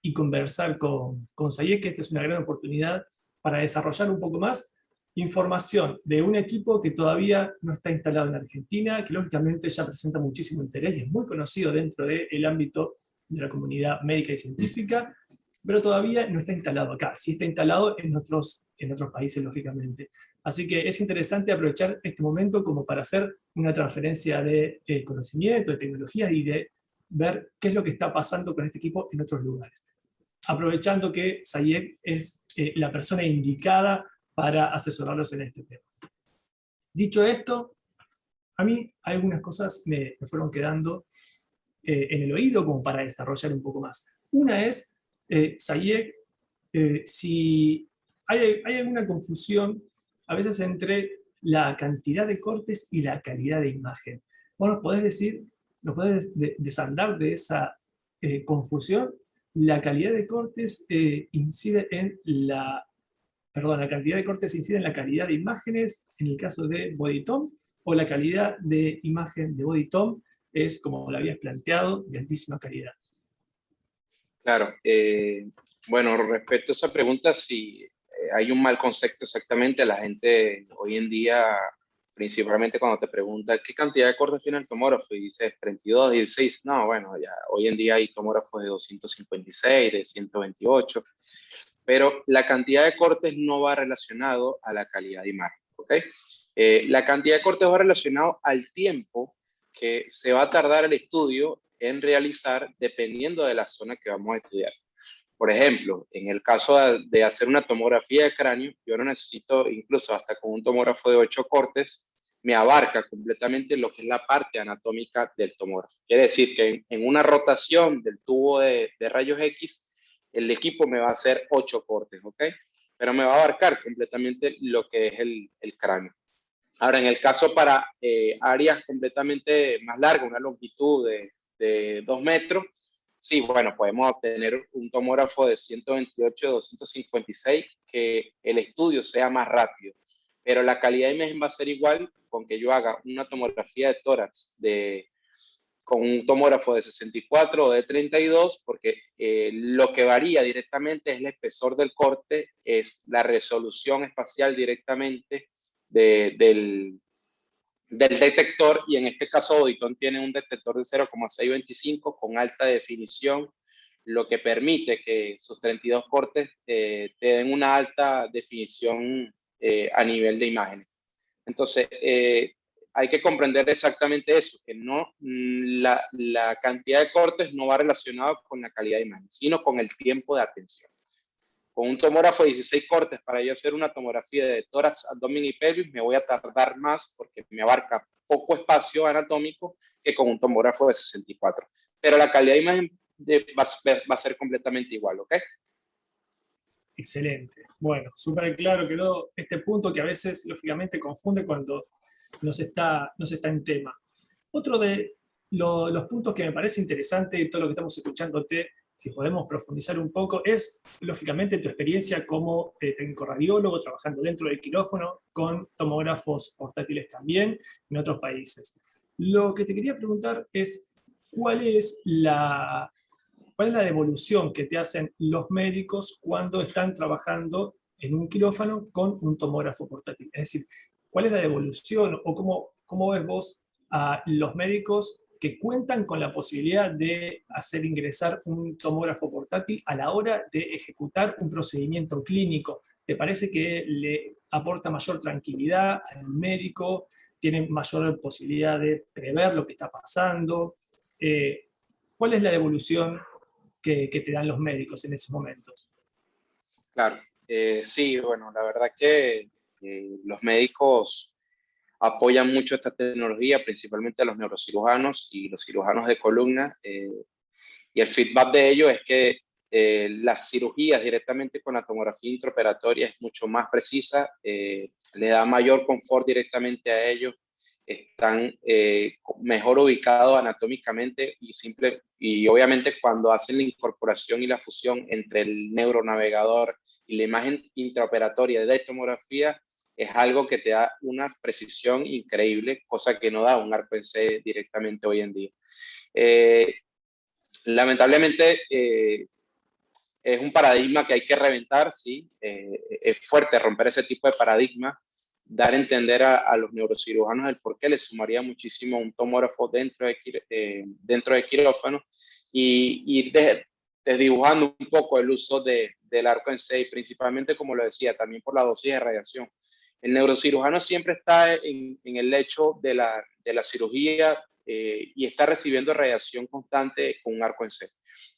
y conversar con Sayek, que esta es una gran oportunidad para desarrollar un poco más información de un equipo que todavía no está instalado en Argentina, que lógicamente ya presenta muchísimo interés y es muy conocido dentro del ámbito de la comunidad médica y científica, pero todavía no está instalado acá. Sí está instalado en otros países, lógicamente. Así que es interesante aprovechar este momento como para hacer una transferencia de conocimiento, de tecnologías y de ver qué es lo que está pasando con este equipo en otros lugares. Aprovechando que Sayek es la persona indicada para asesorarlos en este tema. Dicho esto, a mí algunas cosas me fueron quedando en el oído como para desarrollar un poco más. Una es, Sayek, si hay alguna confusión a veces entre la cantidad de cortes y la calidad de imagen. Vos nos podés decir, nos podés desandar de esa confusión. La calidad de cortes incide en la cantidad de cortes incide en la calidad de imágenes en el caso de BodyTom, o la calidad de imagen de BodyTom es, como lo habías planteado, de altísima calidad. Claro. Bueno, respecto a esa pregunta, si hay un mal concepto exactamente, la gente hoy en día, principalmente cuando te pregunta qué cantidad de cortes tiene el tomógrafo y dices 32, 16, no, bueno, ya hoy en día hay tomógrafos de 256, de 128, pero la cantidad de cortes no va relacionado a la calidad de imagen, ¿ok? La cantidad de cortes va relacionado al tiempo que se va a tardar el estudio en realizar dependiendo de la zona que vamos a estudiar. Por ejemplo, en el caso de hacer una tomografía de cráneo, yo no necesito, incluso hasta con un tomógrafo de 8 cortes, me abarca completamente lo que es la parte anatómica del tomógrafo. Quiere decir que en una rotación del tubo de rayos X, el equipo me va a hacer 8 cortes, ¿ok? Pero me va a abarcar completamente lo que es el cráneo. Ahora, en el caso para áreas completamente más largas, una longitud de 2 metros, sí, bueno, podemos obtener un tomógrafo de 128, 256, que el estudio sea más rápido, pero la calidad de imagen va a ser igual con que yo haga una tomografía de tórax con un tomógrafo de 64 o de 32, porque lo que varía directamente es el espesor del corte, es la resolución espacial directamente del detector, y en este caso Bodytome tiene un detector de 0,625 con alta definición, lo que permite que sus 32 cortes te den una alta definición a nivel de imágenes. Entonces, hay que comprender exactamente eso, que no, la cantidad de cortes no va relacionado con la calidad de imagen, sino con el tiempo de atención. Con un tomógrafo de 16 cortes, para yo hacer una tomografía de tórax, abdomen y pelvis, me voy a tardar más porque me abarca poco espacio anatómico que con un tomógrafo de 64. Pero la calidad de imagen va a ser completamente igual, ¿ok? Excelente. Bueno, súper claro quedó este punto que a veces, lógicamente, confunde cuando no se está en tema. Otro de los puntos que me parece interesante y todo lo que estamos escuchándote, si podemos profundizar un poco, es, lógicamente, tu experiencia como técnico radiólogo, trabajando dentro del quirófano, con tomógrafos portátiles también en otros países. Lo que te quería preguntar es, ¿cuál es la devolución que te hacen los médicos cuando están trabajando en un quirófano con un tomógrafo portátil? Es decir, ¿cuál es la devolución o cómo ves vos a los médicos que cuentan con la posibilidad de hacer ingresar un tomógrafo portátil a la hora de ejecutar un procedimiento clínico? ¿Te parece que le aporta mayor tranquilidad al médico? ¿Tiene mayor posibilidad de prever lo que está pasando? ¿Cuál es la devolución que te dan los médicos en esos momentos? Claro. Sí, bueno, la verdad que los médicos apoyan mucho esta tecnología, principalmente a los neurocirujanos y los cirujanos de columna, y el feedback de ellos es que las cirugías directamente con la tomografía intraoperatoria es mucho más precisa, le da mayor confort directamente a ellos están mejor ubicados anatómicamente y obviamente cuando hacen la incorporación y la fusión entre el neuronavegador y la imagen intraoperatoria de tomografía, es algo que te da una precisión increíble, cosa que no da un arco en C directamente hoy en día. Lamentablemente, es un paradigma que hay que reventar, sí, es fuerte romper ese tipo de paradigma, dar a entender a los neurocirujanos el por qué les sumaría muchísimo un tomógrafo dentro de quirófano y ir desdibujando un poco el uso del arco en C, principalmente, como lo decía, también por la dosis de radiación. El neurocirujano siempre está en el lecho de la cirugía y está recibiendo radiación constante con un arco en C.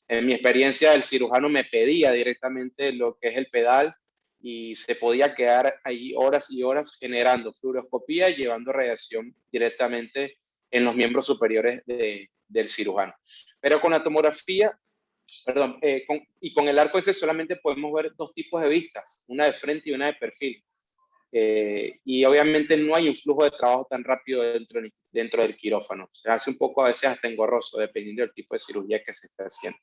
En mi experiencia, el cirujano me pedía directamente lo que es el pedal y se podía quedar ahí horas y horas generando fluoroscopía y llevando radiación directamente en los miembros superiores del cirujano. Pero con la tomografía, perdón, con el arco ese solamente podemos ver dos tipos de vistas, una de frente y una de perfil. Y obviamente no hay un flujo de trabajo tan rápido dentro del quirófano. Se hace un poco a veces hasta engorroso, dependiendo del tipo de cirugía que se esté haciendo.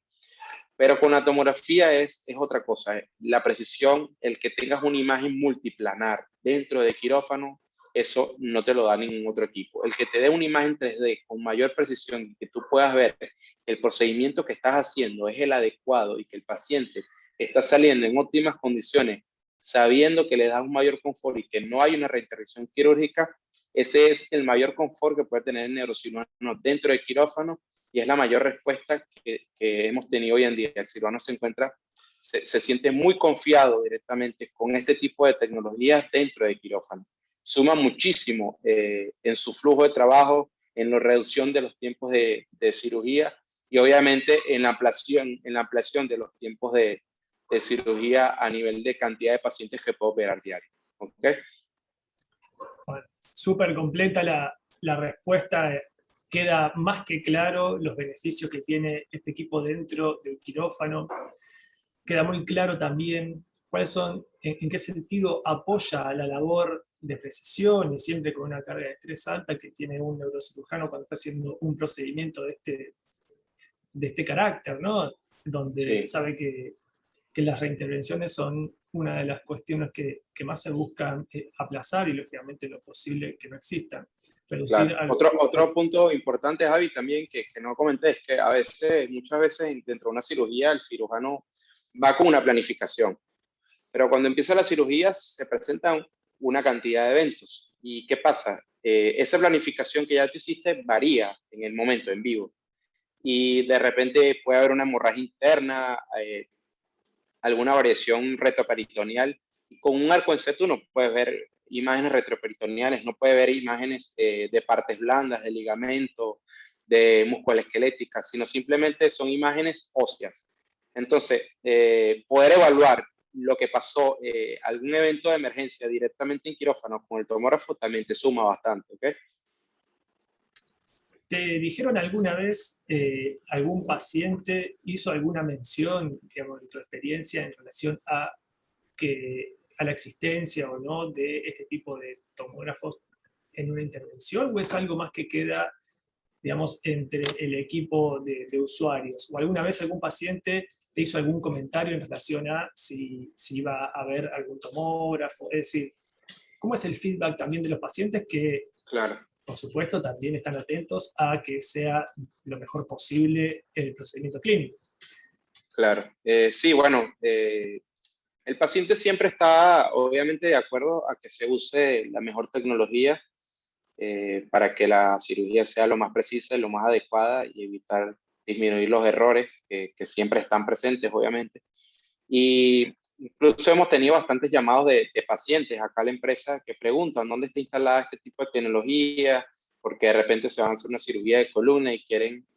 Pero con la tomografía es otra cosa. La precisión, el que tengas una imagen multiplanar dentro de quirófano, eso no te lo da ningún otro equipo. El que te dé una imagen 3D con mayor precisión, que tú puedas ver que el procedimiento que estás haciendo es el adecuado y que el paciente está saliendo en óptimas condiciones, sabiendo que le das un mayor confort y que no hay una reintervención quirúrgica, ese es el mayor confort que puede tener el neurocirujano dentro de quirófano y es la mayor respuesta que hemos tenido hoy en día. El cirujano se siente muy confiado directamente con este tipo de tecnologías dentro de quirófano. Suma muchísimo en su flujo de trabajo, en la reducción de los tiempos de cirugía y obviamente en la ampliación de los tiempos de cirugía a nivel de cantidad de pacientes que puedo operar diario. ¿Okay? Bueno, súper completa la respuesta. Queda más que claro los beneficios que tiene este equipo dentro del quirófano. Queda muy claro también cuáles son, en qué sentido apoya la labor de precisión y siempre con una carga de estrés alta que tiene un neurocirujano cuando está haciendo un procedimiento de este carácter, ¿no? Donde Sí. sabe que las reintervenciones son una de las cuestiones que más se buscan aplazar y lógicamente lo posible que no existan. Reducir Claro. Otro punto importante, Javi, también que no comenté, es que muchas veces dentro de una cirugía el cirujano va con una planificación, pero cuando empieza la cirugía se presentan una cantidad de eventos. ¿Y qué pasa? Esa planificación que ya tú hiciste varía en el momento, en vivo. Y de repente puede haber una hemorragia interna, alguna variación retroperitoneal. Y con un arco en C tú no puedes ver imágenes retroperitoneales, no puedes ver imágenes de partes blandas, de ligamento, de musculoesqueléticas, sino simplemente son imágenes óseas. Entonces, poder evaluar lo que pasó, algún evento de emergencia directamente en quirófano con el tomógrafo también te suma bastante, ¿ok? ¿Te dijeron alguna vez, algún paciente hizo alguna mención, digamos, de tu experiencia en relación a la existencia o no de este tipo de tomógrafos en una intervención? ¿O es algo más que queda, digamos, entre el equipo de usuarios? ¿O alguna vez algún paciente te hizo algún comentario en relación a si iba a haber algún tomógrafo? Es decir, ¿cómo es el feedback también de los pacientes que, Claro, por supuesto, también están atentos a que sea lo mejor posible el procedimiento clínico? claro. Sí, bueno, el paciente siempre está obviamente de acuerdo a que se use la mejor tecnología para que la cirugía sea lo más precisa y lo más adecuada y evitar disminuir los errores que siempre están presentes, obviamente. Y incluso hemos tenido bastantes llamados de pacientes acá a la empresa que preguntan dónde está instalada este tipo de tecnología, porque de repente se van a hacer una cirugía de columna y quieren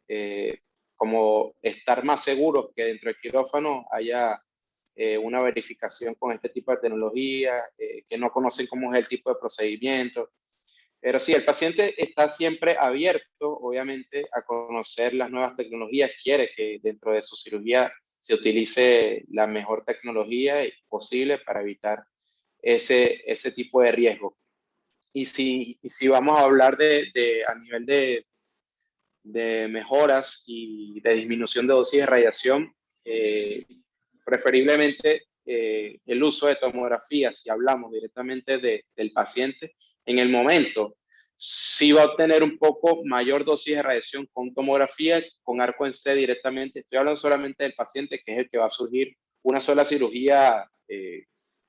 como estar más seguros que dentro del quirófano haya una verificación con este tipo de tecnología, que no conocen cómo es el tipo de procedimiento. Pero sí, el paciente está siempre abierto, obviamente, a conocer las nuevas tecnologías, quiere que dentro de su cirugía se utilice la mejor tecnología posible para evitar ese tipo de riesgo. Y si vamos a hablar a nivel de mejoras y de disminución de dosis de radiación, preferiblemente el uso de tomografía, si hablamos directamente del paciente, en el momento sí va a obtener un poco mayor dosis de radiación con tomografía, con arco en C directamente. Estoy hablando solamente del paciente, que es el que va a surgir una sola cirugía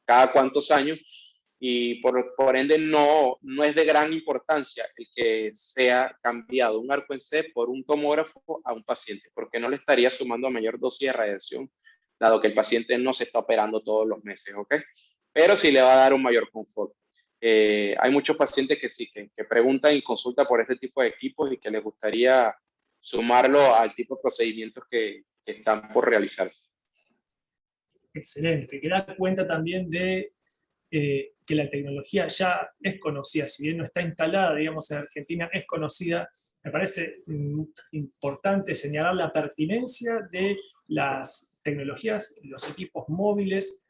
cada cuántos años, y por ende no es de gran importancia el que sea cambiado un arco en C por un tomógrafo a un paciente, porque no le estaría sumando a mayor dosis de radiación, dado que el paciente no se está operando todos los meses, ¿ok? Pero sí le va a dar un mayor confort. Hay muchos pacientes que sí, que preguntan y consultan por este tipo de equipos y que les gustaría sumarlo al tipo de procedimientos que están por realizarse. Excelente, que da cuenta también de que la tecnología ya es conocida, si bien no está instalada, digamos, en Argentina, es conocida. Me parece importante señalar la pertinencia de las tecnologías, los equipos móviles,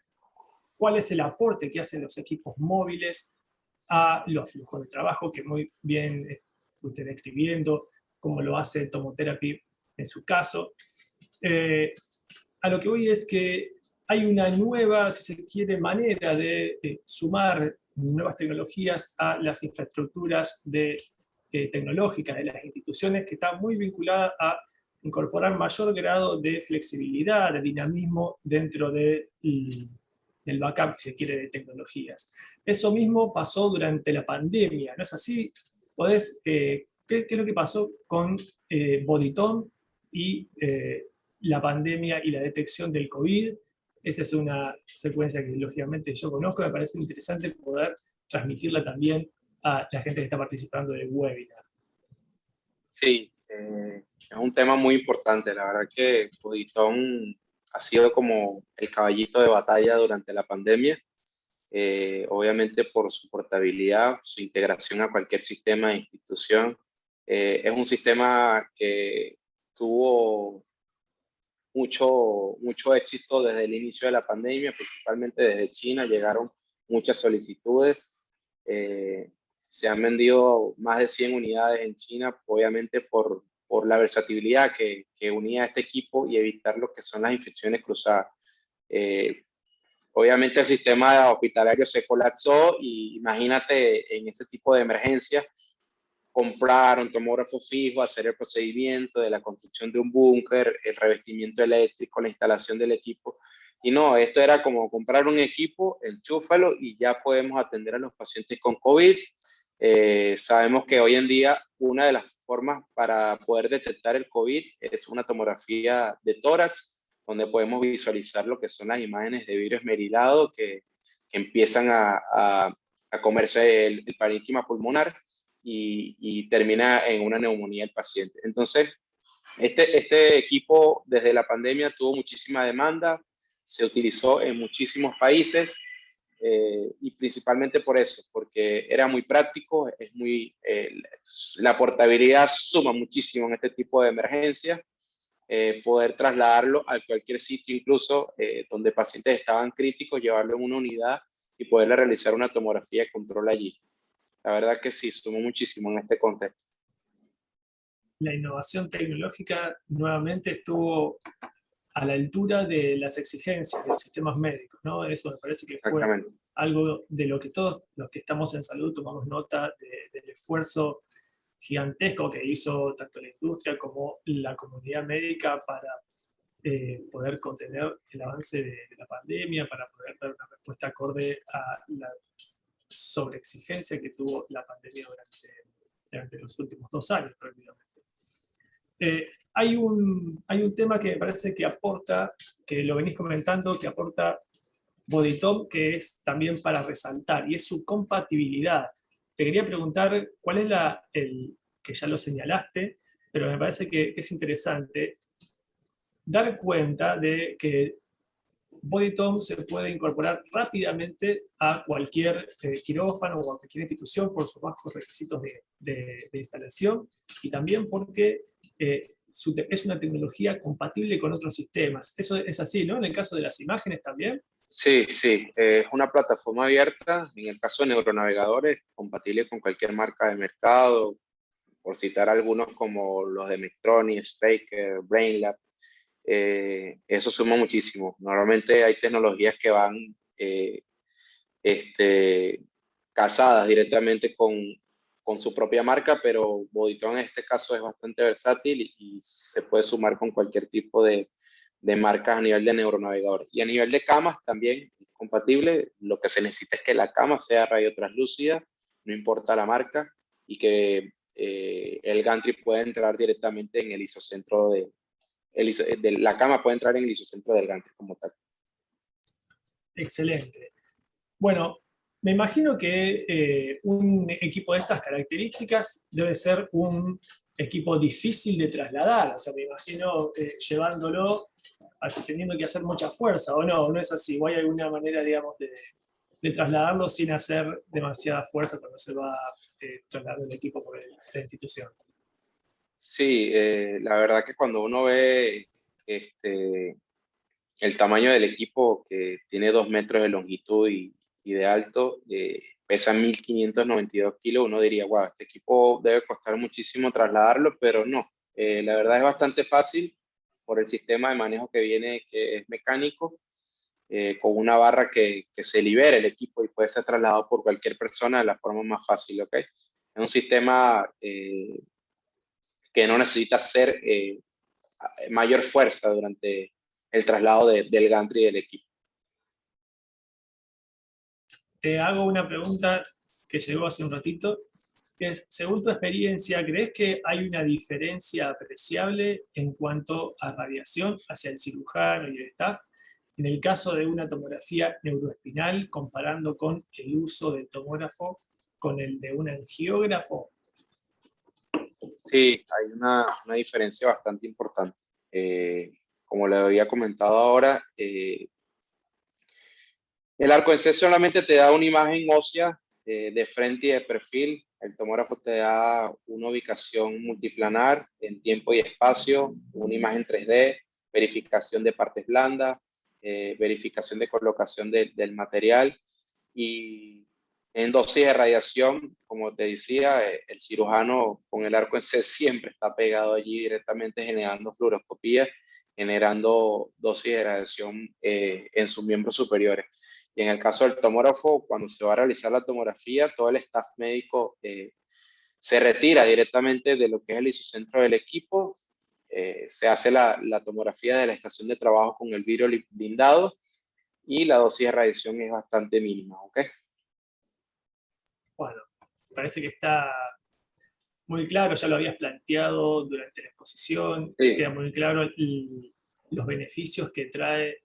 cuál es el aporte que hacen los equipos móviles a los flujos de trabajo, que muy bien fuiste describiendo, cómo lo hace Tomotherapy en su caso. A lo que voy es que hay una nueva, si se quiere, manera de sumar nuevas tecnologías a las infraestructuras tecnológicas de las instituciones, que está muy vinculada a incorporar mayor grado de flexibilidad, de dinamismo dentro del backup, si se quiere, de tecnologías. Eso mismo pasó durante la pandemia, ¿no es así? ¿Qué es lo que pasó con Bodytome y la pandemia y la detección del COVID? Esa es una secuencia que lógicamente yo conozco, me parece interesante poder transmitirla también a la gente que está participando del webinar. Sí, es un tema muy importante. La verdad que Bodytome ha sido como el caballito de batalla durante la pandemia, obviamente por su portabilidad, su integración a cualquier sistema de institución. Es un sistema que tuvo mucho éxito desde el inicio de la pandemia, principalmente desde China. Llegaron muchas solicitudes. Eh, Se han vendido más de 100 unidades en China, obviamente por la versatilidad que unía a este equipo y evitar lo que son las infecciones cruzadas. Eh, Obviamente el sistema hospitalario se colapsó y imagínate en ese tipo de emergencias comprar un tomógrafo fijo, hacer el procedimiento de la construcción de un búnker, el revestimiento eléctrico, la instalación del equipo. Y no, esto era como comprar un equipo, enchúfalo y ya podemos atender a los pacientes con COVID. Sabemos que hoy en día una de las formas para poder detectar el COVID es una tomografía de tórax, donde podemos visualizar lo que son las imágenes de virus esmerilado que empiezan a comerse el parénquima pulmonar y termina en una neumonía el paciente. Entonces, este equipo desde la pandemia tuvo muchísima demanda, se utilizó en muchísimos países y principalmente por eso, porque era muy práctico, la portabilidad suma muchísimo en este tipo de emergencias, poder trasladarlo a cualquier sitio, incluso donde pacientes estaban críticos, llevarlo en una unidad y poderle realizar una tomografía de control allí. La verdad que sí, sumó muchísimo en este contexto. La innovación tecnológica nuevamente estuvo a la altura de las exigencias de los sistemas médicos, ¿no? Eso me parece que fue algo de lo que todos los que estamos en salud tomamos nota del esfuerzo gigantesco que hizo tanto la industria como la comunidad médica para poder contener el avance de la pandemia, para poder dar una respuesta acorde a la sobreexigencia que tuvo la pandemia durante los últimos 2 años prácticamente. Hay un tema que me parece que aporta, que lo venís comentando, que aporta Bodytome, que es también para resaltar, y es su compatibilidad. Te quería preguntar cuál es que ya lo señalaste, pero me parece que es interesante dar cuenta de que Bodytome se puede incorporar rápidamente a cualquier quirófano o a cualquier institución por sus bajos requisitos de instalación, y también porque es una tecnología compatible con otros sistemas. Eso es así, ¿no? En el caso de las imágenes también. Sí, sí, es una plataforma abierta, en el caso de neuronavegadores, compatible con cualquier marca de mercado, por citar algunos como los de Mectronic, Straker, Brainlab. Eso suma muchísimo. Normalmente hay tecnologías que van este, casadas directamente con su propia marca, pero Bodytone en este caso es bastante versátil y se puede sumar con cualquier tipo de marcas a nivel de neuronavegador. Y a nivel de camas también es compatible. Lo que se necesita es que la cama sea radio translúcida, no importa la marca, y que el gantry pueda entrar directamente en el isocentro la cama puede entrar en el isocentro del gantry como tal. Excelente. Bueno, me imagino que un equipo de estas características debe ser un equipo difícil de trasladar. O sea, me imagino llevándolo, teniendo que hacer mucha fuerza, ¿o no? ¿No es así? ¿O hay alguna manera, digamos, de trasladarlo sin hacer demasiada fuerza cuando se va trasladando el equipo por la institución? Sí, la verdad que cuando uno ve el tamaño del equipo, que tiene 2 metros de longitud y de alto, pesa 1592 kilos, uno diría, wow, este equipo debe costar muchísimo trasladarlo, pero no. La verdad es bastante fácil por el sistema de manejo que viene, que es mecánico, con una barra que se libera el equipo y puede ser trasladado por cualquier persona de la forma más fácil, ¿ok? Es un sistema que no necesita hacer mayor fuerza durante el traslado del gantry del equipo. Te hago una pregunta que llegó hace un ratito, que es, según tu experiencia, ¿crees que hay una diferencia apreciable en cuanto a radiación hacia el cirujano y el staff en el caso de una tomografía neuroespinal comparando con el uso del tomógrafo con el de un angiógrafo? Sí, hay una diferencia bastante importante. Como le había comentado ahora, el arco en C solamente te da una imagen ósea de frente y de perfil. El tomógrafo te da una ubicación multiplanar en tiempo y espacio, una imagen 3D, verificación de partes blandas, verificación de colocación del material y en dosis de radiación, como te decía, el cirujano con el arco en C siempre está pegado allí directamente generando fluoroscopía, generando dosis de radiación en sus miembros superiores. Y en el caso del tomógrafo, cuando se va a realizar la tomografía, todo el staff médico se retira directamente de lo que es el isocentro del equipo, se hace la tomografía de la estación de trabajo con el vidrio blindado y la dosis de radiación es bastante mínima, ¿ok? Bueno, parece que está muy claro, ya lo habías planteado durante la exposición, Sí, queda muy claro los beneficios que trae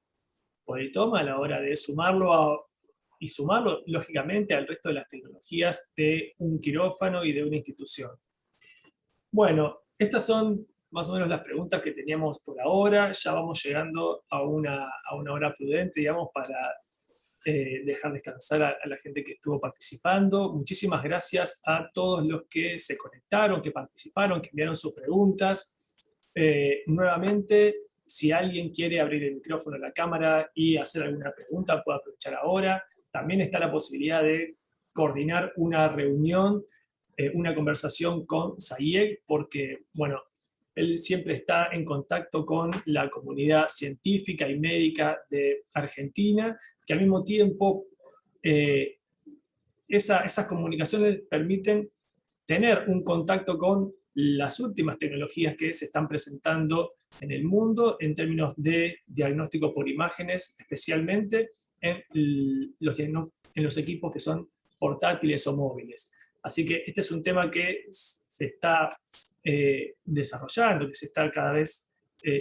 Polytoma a la hora de y sumarlo lógicamente al resto de las tecnologías de un quirófano y de una institución. Bueno, estas son más o menos las preguntas que teníamos por ahora. Ya vamos llegando a una hora prudente, digamos, para dejar descansar a la gente que estuvo participando. Muchísimas gracias a todos los que se conectaron, que participaron, que enviaron sus preguntas. Nuevamente, si alguien quiere abrir el micrófono a la cámara y hacer alguna pregunta, puede aprovechar ahora. También está la posibilidad de coordinar una reunión, una conversación con Sayeg, porque, bueno, él siempre está en contacto con la comunidad científica y médica de Argentina, que al mismo tiempo esas comunicaciones permiten tener un contacto con las últimas tecnologías que se están presentando en el mundo en términos de diagnóstico por imágenes, especialmente en los equipos que son portátiles o móviles. Así que este es un tema que se está desarrollando, que se está cada vez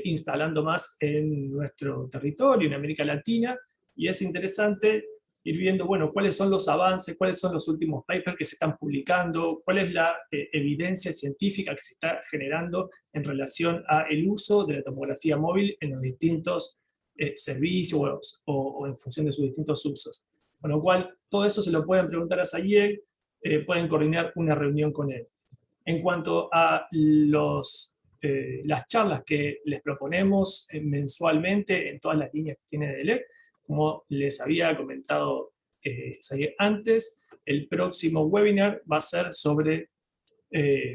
instalando más en nuestro territorio, en América Latina, y es interesante ir viendo, bueno, cuáles son los avances, cuáles son los últimos papers que se están publicando, cuál es la evidencia científica que se está generando en relación al uso de la tomografía móvil en los distintos servicios o en función de sus distintos usos. Con lo cual, todo eso se lo pueden preguntar a Sayeg, pueden coordinar una reunión con él. En cuanto a las charlas que les proponemos mensualmente en todas las líneas que tiene DELEC, como les había comentado antes, el próximo webinar va a ser sobre,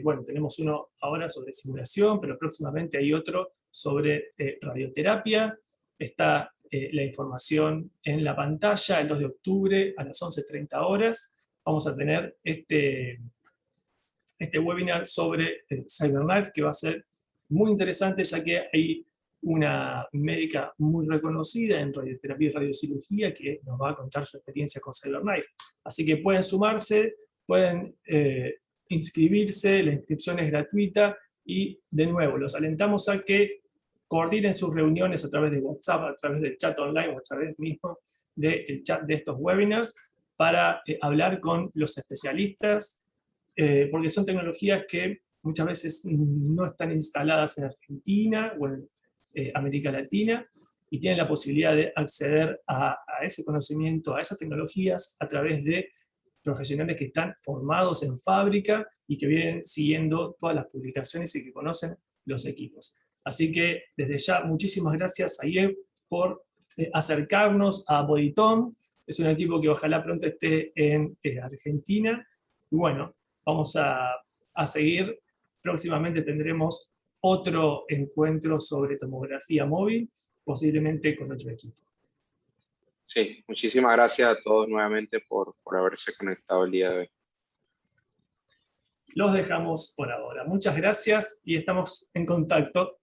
bueno, tenemos uno ahora sobre simulación, pero próximamente hay otro sobre radioterapia. Está la información en la pantalla. El 2 de octubre a las 11:30 horas vamos a tener este webinar sobre CyberKnife, que va a ser muy interesante, ya que hay una médica muy reconocida en radioterapia y radiocirugía que nos va a contar su experiencia con CyberKnife. Así que pueden sumarse, pueden inscribirse, la inscripción es gratuita, y de nuevo, los alentamos a que coordinen sus reuniones a través de WhatsApp, a través del chat online o a través mismo del chat de estos webinars, para hablar con los especialistas, porque son tecnologías que muchas veces no están instaladas en Argentina o en América Latina, y tienen la posibilidad de acceder a ese conocimiento, a esas tecnologías, a través de profesionales que están formados en fábrica y que vienen siguiendo todas las publicaciones y que conocen los equipos. Así que desde ya, muchísimas gracias a IEF por acercarnos a Bodytom. Es un equipo que ojalá pronto esté en Argentina. Y bueno, vamos a seguir. Próximamente tendremos otro encuentro sobre tomografía móvil, posiblemente con otro equipo. Sí, muchísimas gracias a todos nuevamente por haberse conectado el día de hoy. Los dejamos por ahora. Muchas gracias y estamos en contacto.